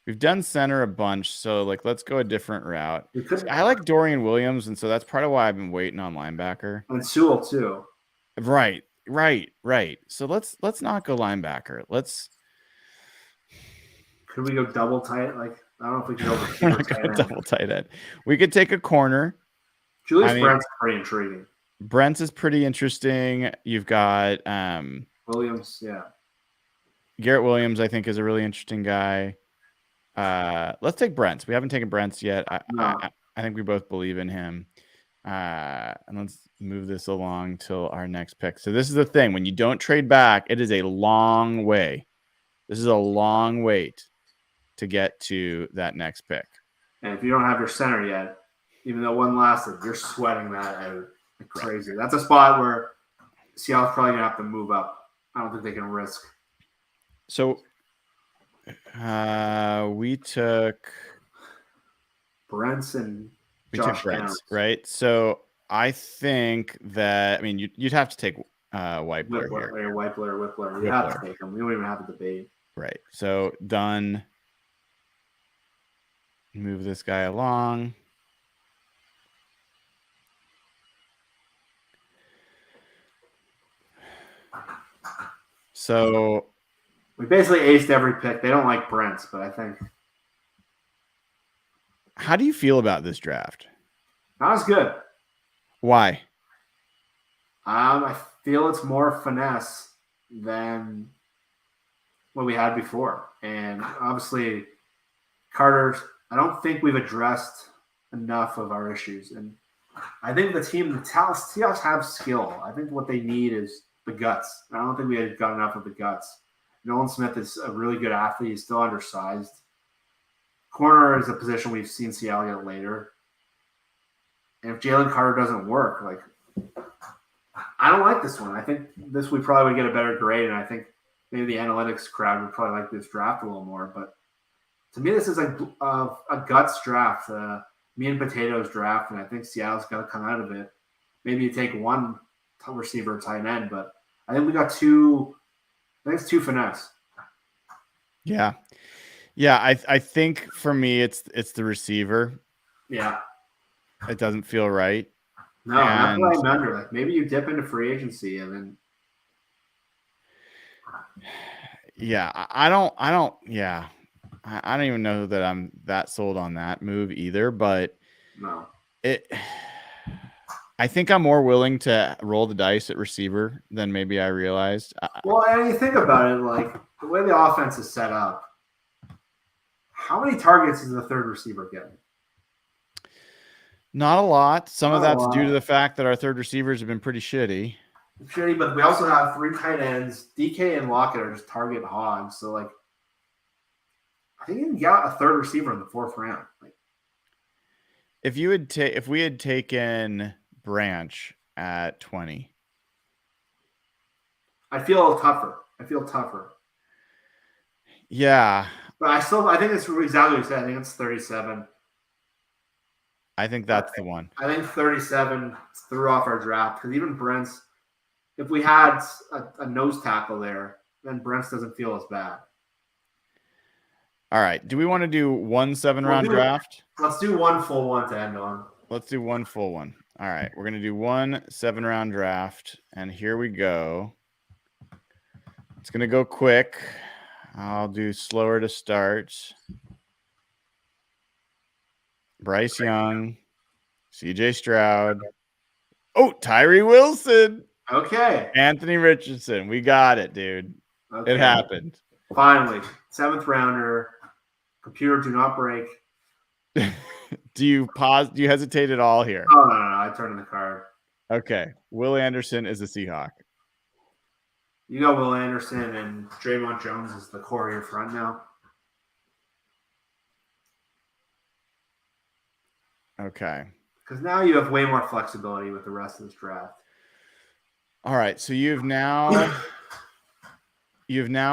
We've done center a bunch, so like let's go a different route. I like Dorian Williams, and so that's part of why I've been waiting on linebacker. And Sewell too. Right. So let's not go linebacker. Could we go double tight? Like I don't know if we could go double tight end. We could take a corner. Julius Brent's pretty intriguing. Brent's is pretty interesting. You've got Williams, yeah. Garrett Williams, I think, is a really interesting guy. Let's take Brent's. We haven't taken Brent's yet. I think we both believe in him. And let's move this along till our next pick. So this is the thing. When you don't trade back, it is a long way. This is a long wait to get to that next pick. And if you don't have your center yet, even though one lasted, you're sweating that out like crazy. Right. That's a spot where Seattle's probably going to have to move up. I don't think they can risk. So we took Brents and Josh Downs, right? So I think that, I mean, you'd have to take Whipler here. Whippler. You have to take him. We don't even have a debate. Right. So done. Move this guy along. So we basically aced every pick. They don't like Brents, but I think. How do you feel about this draft? Not as good. Why? I feel it's more finesse than what we had before. And obviously, Carter's, I don't think we've addressed enough of our issues. And I think the Seahawks have skill. I think what they need is the guts. I don't think we had got enough of the guts. Nolan Smith is a really good athlete. He's still undersized. Corner is a position we've seen Seattle get later. And if Jalen Carter doesn't work, I don't like this one. I think we probably would get a better grade, and I think maybe the analytics crowd would probably like this draft a little more. But to me, this is a guts draft, meat and potatoes draft, and I think Seattle's got to come out of it. Maybe you take one receiver, tight end, but I think we got two. I think it's too finesse. Yeah. Yeah, I think for me it's the receiver. Yeah. It doesn't feel right. No, that's And what I'm under. Like maybe you dip into free agency and then yeah, yeah. I don't even know that I'm that sold on that move either, but no. it I think I'm more willing to roll the dice at receiver than maybe I realized. Well, and you think about it, like the way the offense is set up, how many targets is the third receiver getting? Not a lot. Some of Not a that's due to lot. the fact that our third receivers have been pretty shitty. Shitty, but we also have 3 tight ends. DK and Lockett are just target hogs. So, like, I think you can get a third receiver in the 4th round. Like, If we had taken Branch at 20, I feel tougher. yeah, But I think it's exactly what you said. I think it's 37. I think that's the one. I think 37 threw off our draft because even Brent's, if we had a nose tackle there, then Brent's doesn't feel as bad. All right. Do we want to do 1 7-round draft? Let's do one full one to end on. Let's do one full one. All right. We're going to do 1 7-round draft. And here we go. It's going to go quick. I'll do slower to start. Bryce Young, CJ Stroud. Oh, Tyree Wilson. Okay. Anthony Richardson. We got it, dude. Okay. It happened. Finally. 7th rounder. Computer, do not break. Do you pause? Do you hesitate at all here? Oh, no. I turned in the card. Okay. Will Anderson is a Seahawk. You got Will Anderson and Draymond Jones is the core of your front now. Okay. Because now you have way more flexibility with the rest of this draft. All right. So you've now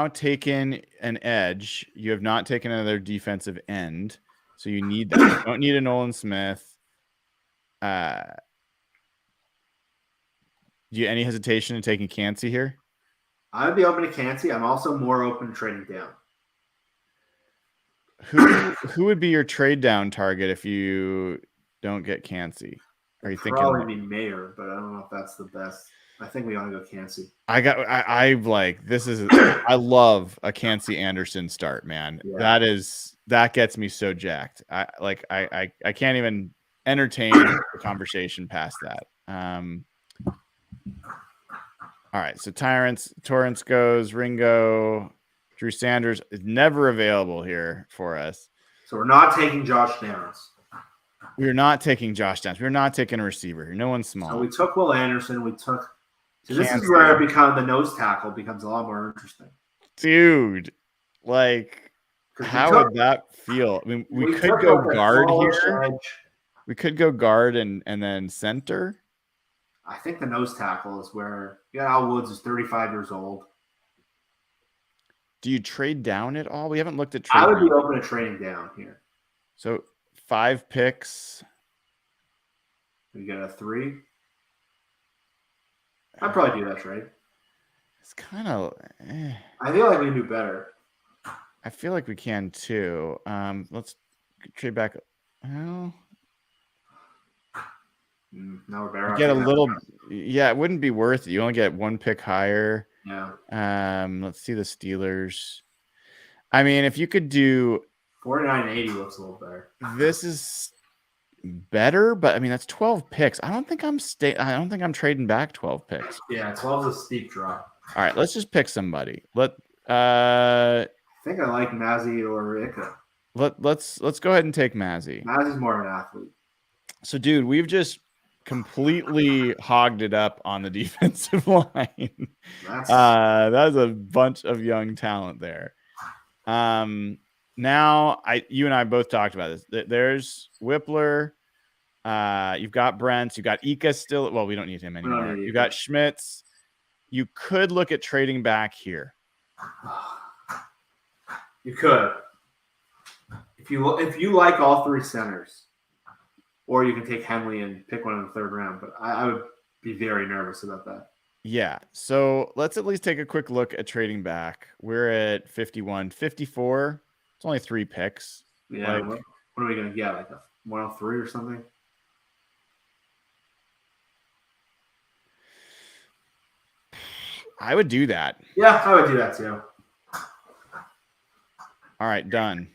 taken an edge. You have not taken another defensive end. So you need that. You don't need a Nolan Smith. Do you any hesitation in taking Cansey here? I would be open to Cansey. I'm also more open to trading down. Who would be your trade down target if you don't get Cansey? Are you thinking probably be Mayer, but I don't know if that's the best. I think we ought to go Cansey. I love a Cansey Anderson start, man. Yeah. That gets me so jacked. I can't even entertain the conversation past that. All right, so Torrance goes, Ringo, Drew Sanders is never available here for us. So we're not taking Josh Downs. We're not taking Josh Downs. We're not taking a receiver here. No one's small. So we took Will Anderson. We took. So this is where the nose tackle becomes a lot more interesting. Dude, like, how would that feel? I mean, we could go guard here. Edge. We could go guard and then center. I think the nose tackle is where Al Woods is 35 years old. Do you trade down at all? We haven't looked at trade. I would be open to trading down here. So 5 picks. We got a 3. I'd probably do that trade. It's kind of. I feel like we can do better. I feel like we can too. Let's trade back. Well. Now we're better. Get a little, yeah. It wouldn't be worth it. You only get 1 pick higher. Yeah. Let's see the Steelers. I mean, if you could do 49.80 looks a little better. This is better, but I mean that's 12 picks. I don't think I'm trading back 12 picks. Yeah, 12 is a steep drop. All right, let's just pick somebody. I think I like Mazzy or Ika. Let's go ahead and take Mazzy. Mazzy's more of an athlete. So, dude, we've just completely hogged it up on the defensive line. That's a bunch of young talent there. Now you and I both talked about this. There's Whippler. You've got Brent. You've got Ika still. Well, we don't need him anymore. You've got Schmitz. You could look at trading back here. You could. If you like all 3 centers. Or you can take Henley and pick one in the 3rd round. But I would be very nervous about that. Yeah. So let's at least take a quick look at trading back. We're at 51, 54. It's only 3 picks. Yeah. Like, what are we gonna get? Like a 103 or something? I would do that. Yeah, I would do that too. All right, done.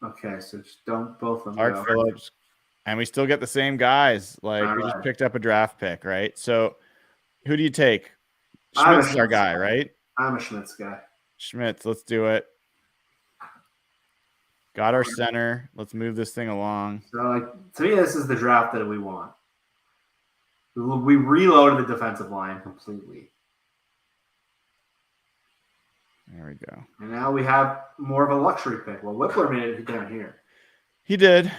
Okay, so just don't both of them Clark go. Phillips. And we still get the same guys. Like, we just picked up a draft pick, right? So who do you take? Schmidt's our guy, right? I'm a Schmitz guy. Schmitz, let's do it. Got our center. Let's move this thing along. So, like, to me, this is the draft that we want. We reloaded the defensive line completely. There we go. And now we have more of a luxury pick. Well, Whippler made it down here. He did.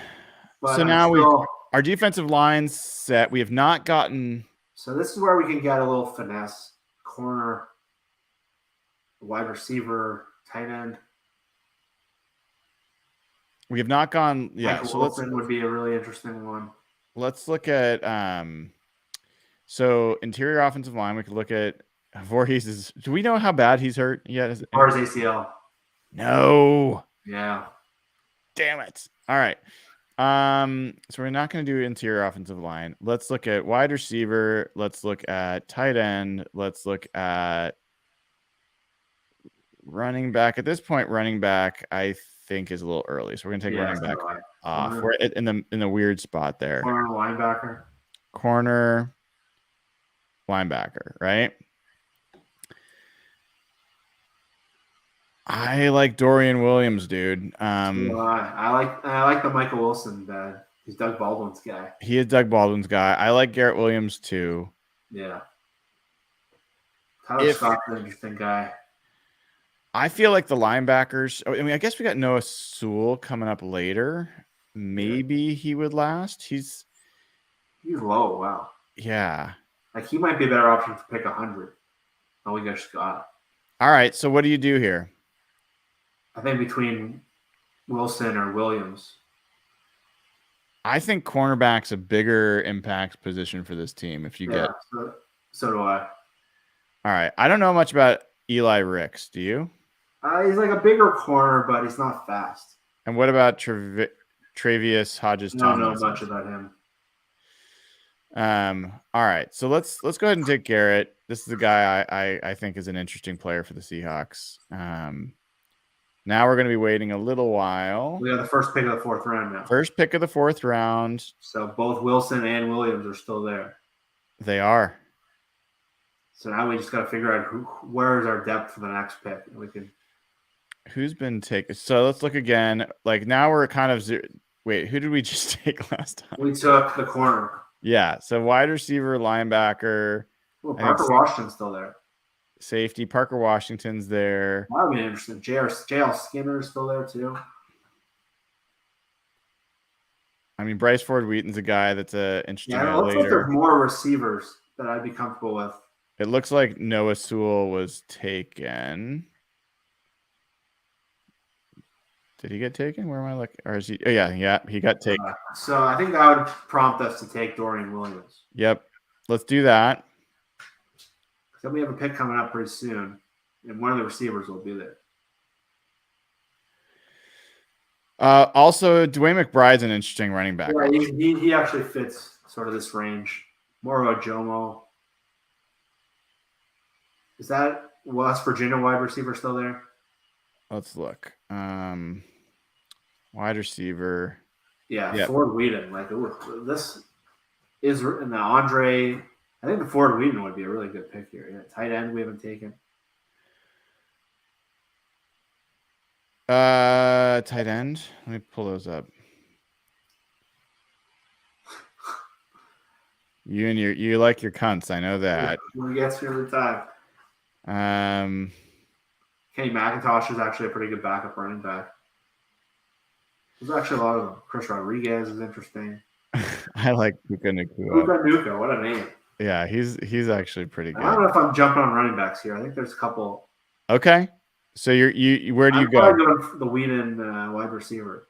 But so now our defensive line's set. We have not gotten. So this is where we can get a little finesse. Corner, wide receiver, tight end. We have not gone. Yeah. Michael so Wilson would be a really interesting one. Let's look at. So interior offensive line. We could look at Voorhees. Do we know how bad he's hurt yet? Or his ACL. No. Yeah. Damn it. All right. So we're not going to do interior offensive line. Let's look at wide receiver. Let's look at tight end. Let's look at running back. At this point, running back, I think, is a little early. So we're going to take running back off. We're in the weird spot there. Corner, linebacker. Corner, linebacker, right? I like Dorian Williams, dude. I like the Michael Wilson dad. He's Doug Baldwin's guy. He is Doug Baldwin's guy. I like Garrett Williams too. Yeah. Tyler Scott's an interesting guy. I feel like the linebackers. I mean, I guess we got Noah Sewell coming up later. Maybe he would last. He's low. Wow. Yeah. Like, he might be a better option to pick 100. Oh, we got Scott. All right. So what do you do here? I think between Wilson or Williams. I think cornerback's a bigger impact position for this team. If you get. So do I. All right. I don't know much about Eli Ricks. Do you? He's like a bigger corner, but he's not fast. And what about Travius Hodges? I don't know much about him. All right. So let's go ahead and take Garrett. This is a guy I think is an interesting player for the Seahawks. Now we're going to be waiting a little while. We have the first pick of the 4th round now. First pick of the 4th round. So both Wilson and Williams are still there. They are. So now we just got to figure out where is our depth for the next pick. Who's been taken? So let's look again. Like, now we're kind of wait. Who did we just take last time? We took the corner. Yeah. So wide receiver, linebacker. Well, Parker Washington's still there. Safety, Parker Washington's there. That would be interesting. J.L. Skinner's still there too. I mean, Bryce Ford Wheaton's a guy that's interesting. Yeah, it looks like there's more receivers that I'd be comfortable with. It looks like Noah Sewell was taken. Did he get taken? Where am I looking? Or is he? Oh, yeah, he got taken. So I think that would prompt us to take Dorian Williams. Yep. Let's do that. So we have a pick coming up pretty soon, and one of the receivers will be there. Also, Dwayne McBride's an interesting running back. Yeah, he actually fits sort of this range. More of a Jomo. Is that West Virginia wide receiver still there? Let's look. Wide receiver. Yeah, Ford Wheaton. Like, this is in the Andre. I think the Ford Wheaton would be a really good pick here. Yeah, tight end we haven't taken. Tight end. Let me pull those up. You like your cunts. I know that. We get to every time. Kenny McIntosh is actually a pretty good backup running back. There's actually a lot of them. Chris Rodriguez is interesting. I like Puka Nacua. Puka Nacua, what a name. Yeah, he's actually pretty good. I don't know if I'm jumping on running backs here. I think there's a couple. Okay. So you where do you go? I'm going for the Wheaton wide receiver.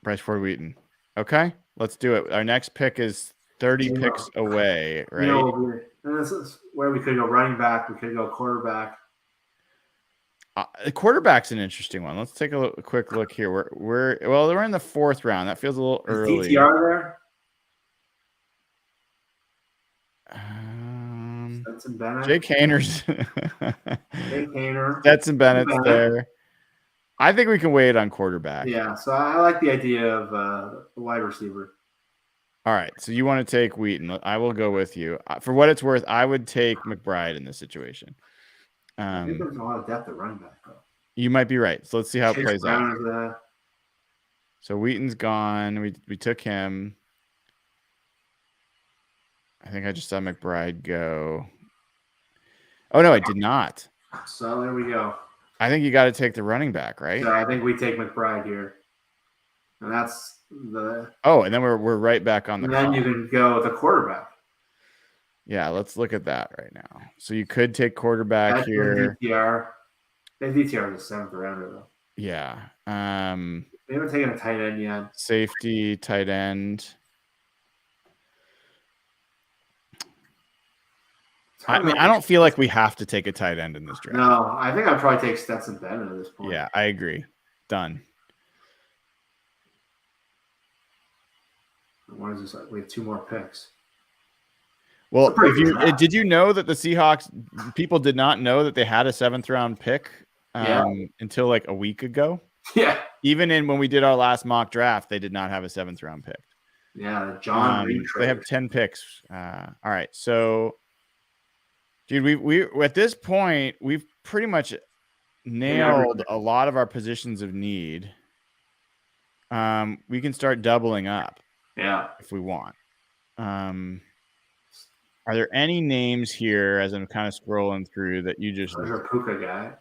Bryce Ford Wheaton. Okay, let's do it. Our next pick is 30 picks away, right? And this is where we could go running back. We could go quarterback. Quarterback's an interesting one. Let's take a quick look here. We're in the 4th round. That feels a little early. DTR there? Stetson Bennett. Jake Hayner's. Jake Hayner. Stetson Bennett's there. I think we can wait on quarterback. Yeah, so I like the idea of the wide receiver. All right, so you want to take Wheaton. I will go with you. For what it's worth, I would take McBride in this situation. I think there's a lot of depth at running back, though. You might be right. So let's see how it plays out. Is, So Wheaton's gone. We took him. I think I just saw McBride go. Oh, no, I did not. So there we go. I think you got to take the running back, right? So I think we take McBride here. And that's the... Oh, and then we're right back on the And then clock. you can go with the quarterback. Yeah, let's look at that right now. So you could take quarterback That's here. DTR. DTR is the 7th rounder, though. Yeah. We haven't taken a tight end yet. Safety, tight end. I mean, I don't feel like we have to take a tight end in this draft. No, I think I'd probably take Stetson Bennett at this point. Yeah, I agree. Done. What is this? We have 2 more picks. Well, did you know that the Seahawks people did not know that they had a 7th round pick until like a week ago? Yeah. Even when we did our last mock draft, they did not have a 7th round pick. Yeah, John Reed. They have 10 picks. All right, so dude, we at this point we've pretty much nailed a lot of our positions of need. We can start doubling up. Yeah, if we want. Are there any names here as I'm kind of scrolling through that you just? There's a Puka guy.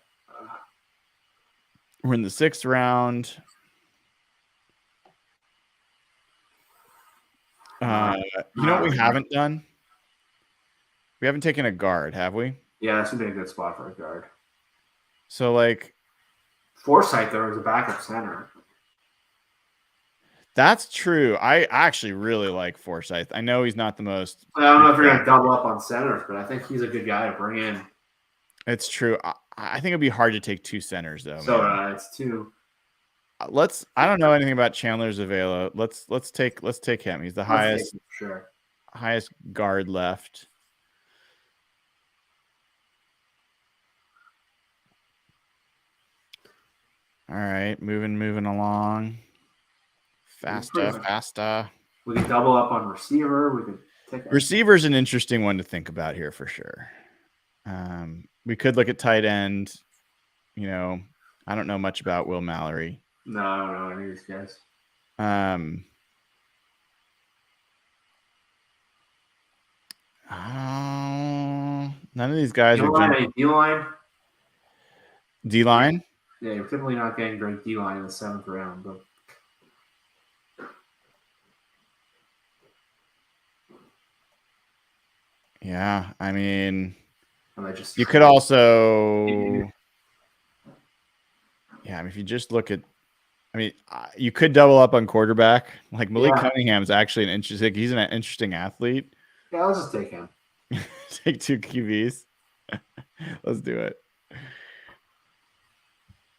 We're in the 6th round. You know what we haven't done? We haven't taken a guard, have we? Yeah, this would be a good spot for a guard. So, like, Forsythe, there was a backup center. That's true. I actually really like Forsythe. I know he's not the most. I don't know if you're going to double up on centers, but I think he's a good guy to bring in. It's true. I think it'd be hard to take 2 centers though. So it's 2. I don't know anything about Chandler Zavela. Let's take him. He's the highest guard left. All right, moving along. Faster. We can double up on receiver. We could take receiver's an interesting one to think about here for sure. We could look at tight end. You know, I don't know much about Will Mallory. No, I don't know any of these guys. None of these guys are D-line. D-line? Yeah, you're typically not getting great D-line in the 7th round, but yeah, I mean, you could also, yeah, I mean, if you just look at, I mean, you could double up on quarterback. Like Malik Cunningham is actually he's an interesting athlete. Yeah, let's just take him. Take 2 QBs. Let's do it.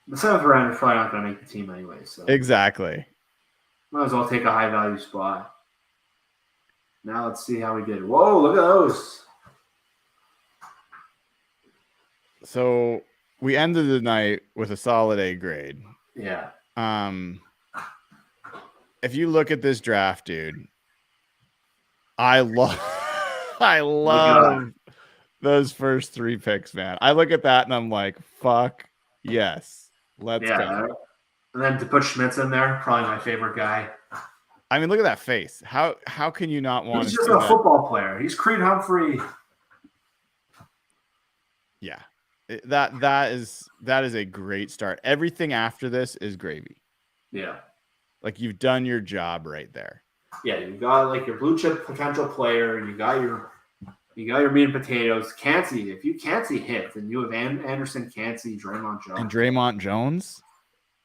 The 7th round is probably not going to make the team anyway. So exactly. Might as well take a high value spot. Now let's see how we did. Whoa, look at those. So we ended the night with a solid A grade. Yeah. If you look at this draft, dude, I love those first 3 picks, man. I look at that and I'm like, fuck yes. Let's go. And then to put Schmitz in there, probably my favorite guy. I mean, look at that face. How can you not want to? He's just a football player. He's Creed Humphrey. Yeah. That is a great start. Everything after this is gravy. Yeah. Like you've done your job right there. Yeah, you've got like your blue chip potential player. You got your meat and potatoes. Cansey, if you Cansey hits, and you have Anderson, Cansey, Draymond Jones.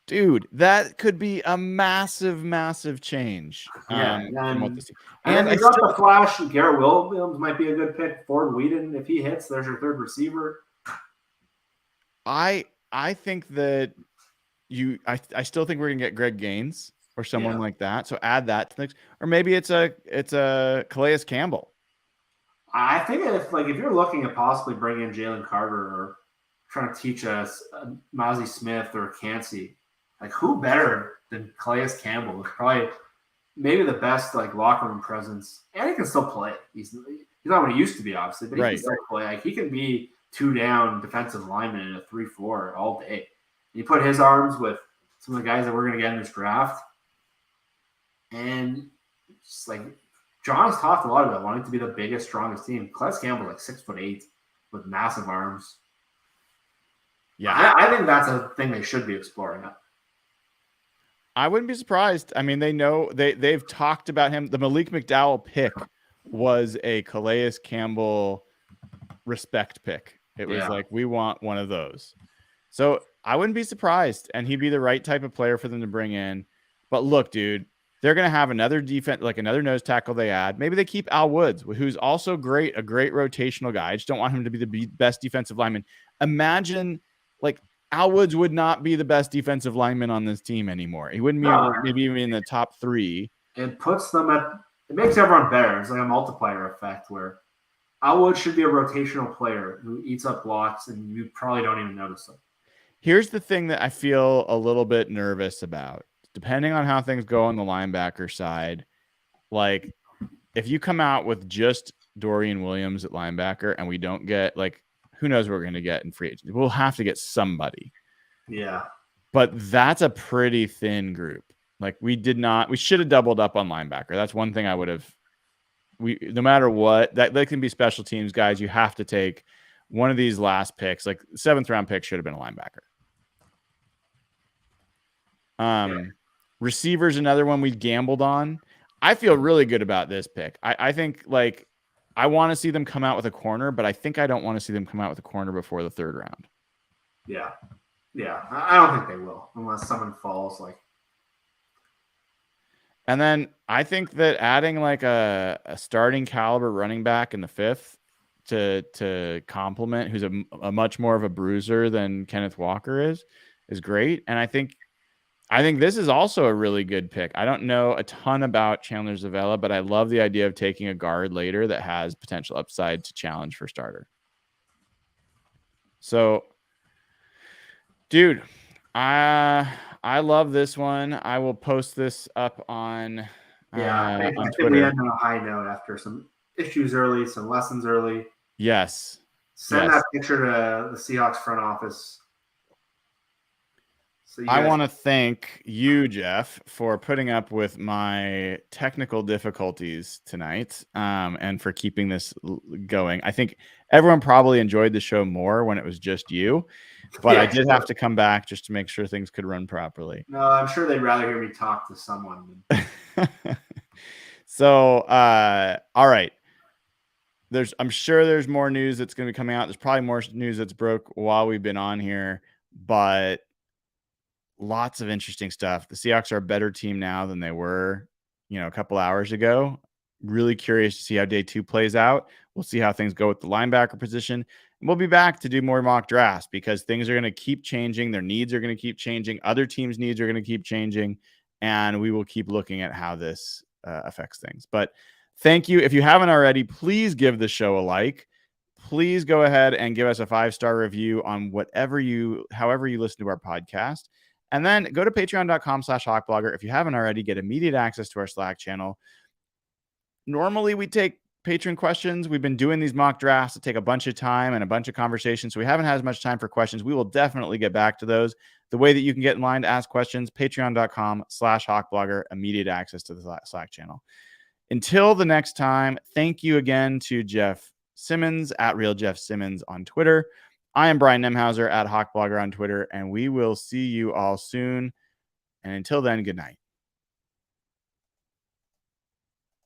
Dude, that could be a massive, massive change. And you got the flash. Garrett Williams might be a good pick. Ford Whedon, if he hits, there's your 3rd receiver. I I think that I still think we're gonna get Greg Gaines or someone like that. So add that to the mix. Or maybe it's a Calais Campbell. I think if you're looking at possibly bringing in Jalen Carter or trying to teach us Mozzie Smith or Cansey, like who better than Calais Campbell? Probably maybe the best locker room presence, and he can still play. He's not what he used to be, obviously, but he can still play. Like he can be 2 down defensive lineman in a 3-4 all day. You put his arms with some of the guys that we're going to get in this draft, and just John has talked a lot about wanting to be the biggest, strongest team. Calais Campbell 6'8" with massive arms. Yeah, I think that's a thing they should be exploring. I wouldn't be surprised. I mean, they've talked about him. The Malik McDowell pick was a Calais Campbell respect pick. It was we want one of those. So I wouldn't be surprised, and he'd be the right type of player for them to bring in. But look, dude, they're going to have another defense, another nose tackle they add. Maybe they keep Al Woods, who's also a great rotational guy. I just don't want him to be the best defensive lineman. Imagine Al Woods would not be the best defensive lineman on this team anymore. He wouldn't be maybe even in the top 3. It puts them it makes everyone better. It's like a multiplier effect where Al Woods should be a rotational player who eats up blocks and you probably don't even notice them. Here's the thing that I feel a little bit nervous about. Depending on how things go on the linebacker side, if you come out with just Dorian Williams at linebacker and we don't get who knows what we're going to get in free agency. We'll have to get somebody. Yeah. But that's a pretty thin group. We should have doubled up on linebacker. That's one thing I would have. No matter what, that can be special teams guys. You have to take one of these last picks. 7th round pick should have been a linebacker. Receivers, another one we gambled on. I feel really good about this pick. I think I want to see them come out with a corner, but I think I don't want to see them come out with a corner before the 3rd round. Yeah. Yeah. I don't think they will unless someone falls And then I think that adding a starting caliber running back in the 5th to complement, who's a much more of a bruiser than Kenneth Walker is great. And I think this is also a really good pick. I don't know a ton about Chandler Zavella, but I love the idea of taking a guard later that has potential upside to challenge for starter. So, dude, I love this one. I will post this up on I on think Twitter. we end on a high note after some issues early, some lessons early. Yes. Send that picture to the Seahawks front office. So I want to thank you, Jeff, for putting up with my technical difficulties tonight, and for keeping this going. I think everyone probably enjoyed the show more when it was just you, but I did have to come back just to make sure things could run properly. No, I'm sure they'd rather hear me talk to someone. So, all right. I'm sure there's more news that's going to be coming out. There's probably more news that's broke while we've been on here, but lots of interesting stuff. The Seahawks are a better team now than they were, a couple hours ago. Really curious to see how day 2 plays out. We'll see how things go with the linebacker position. And we'll be back to do more mock drafts because things are going to keep changing. Their needs are going to keep changing. Other teams' needs are going to keep changing. And we will keep looking at how this affects things. But thank you. If you haven't already, please give the show a like. Please go ahead and give us a 5-star review on however you listen to our podcast. And then go to patreon.com/hawkblogger. If you haven't already, get immediate access to our Slack channel. Normally, we take patron questions. We've been doing these mock drafts that take a bunch of time and a bunch of conversations, so we haven't had as much time for questions. We will definitely get back to those. The way that you can get in line to ask questions, patreon.com/hawkblogger, immediate access to the Slack channel. Until the next time, thank you again to Jeff Simmons at Real Jeff Simmons on Twitter. I am Brian Nemhauser at Hawkblogger on Twitter, and we will see you all soon. And until then, good night.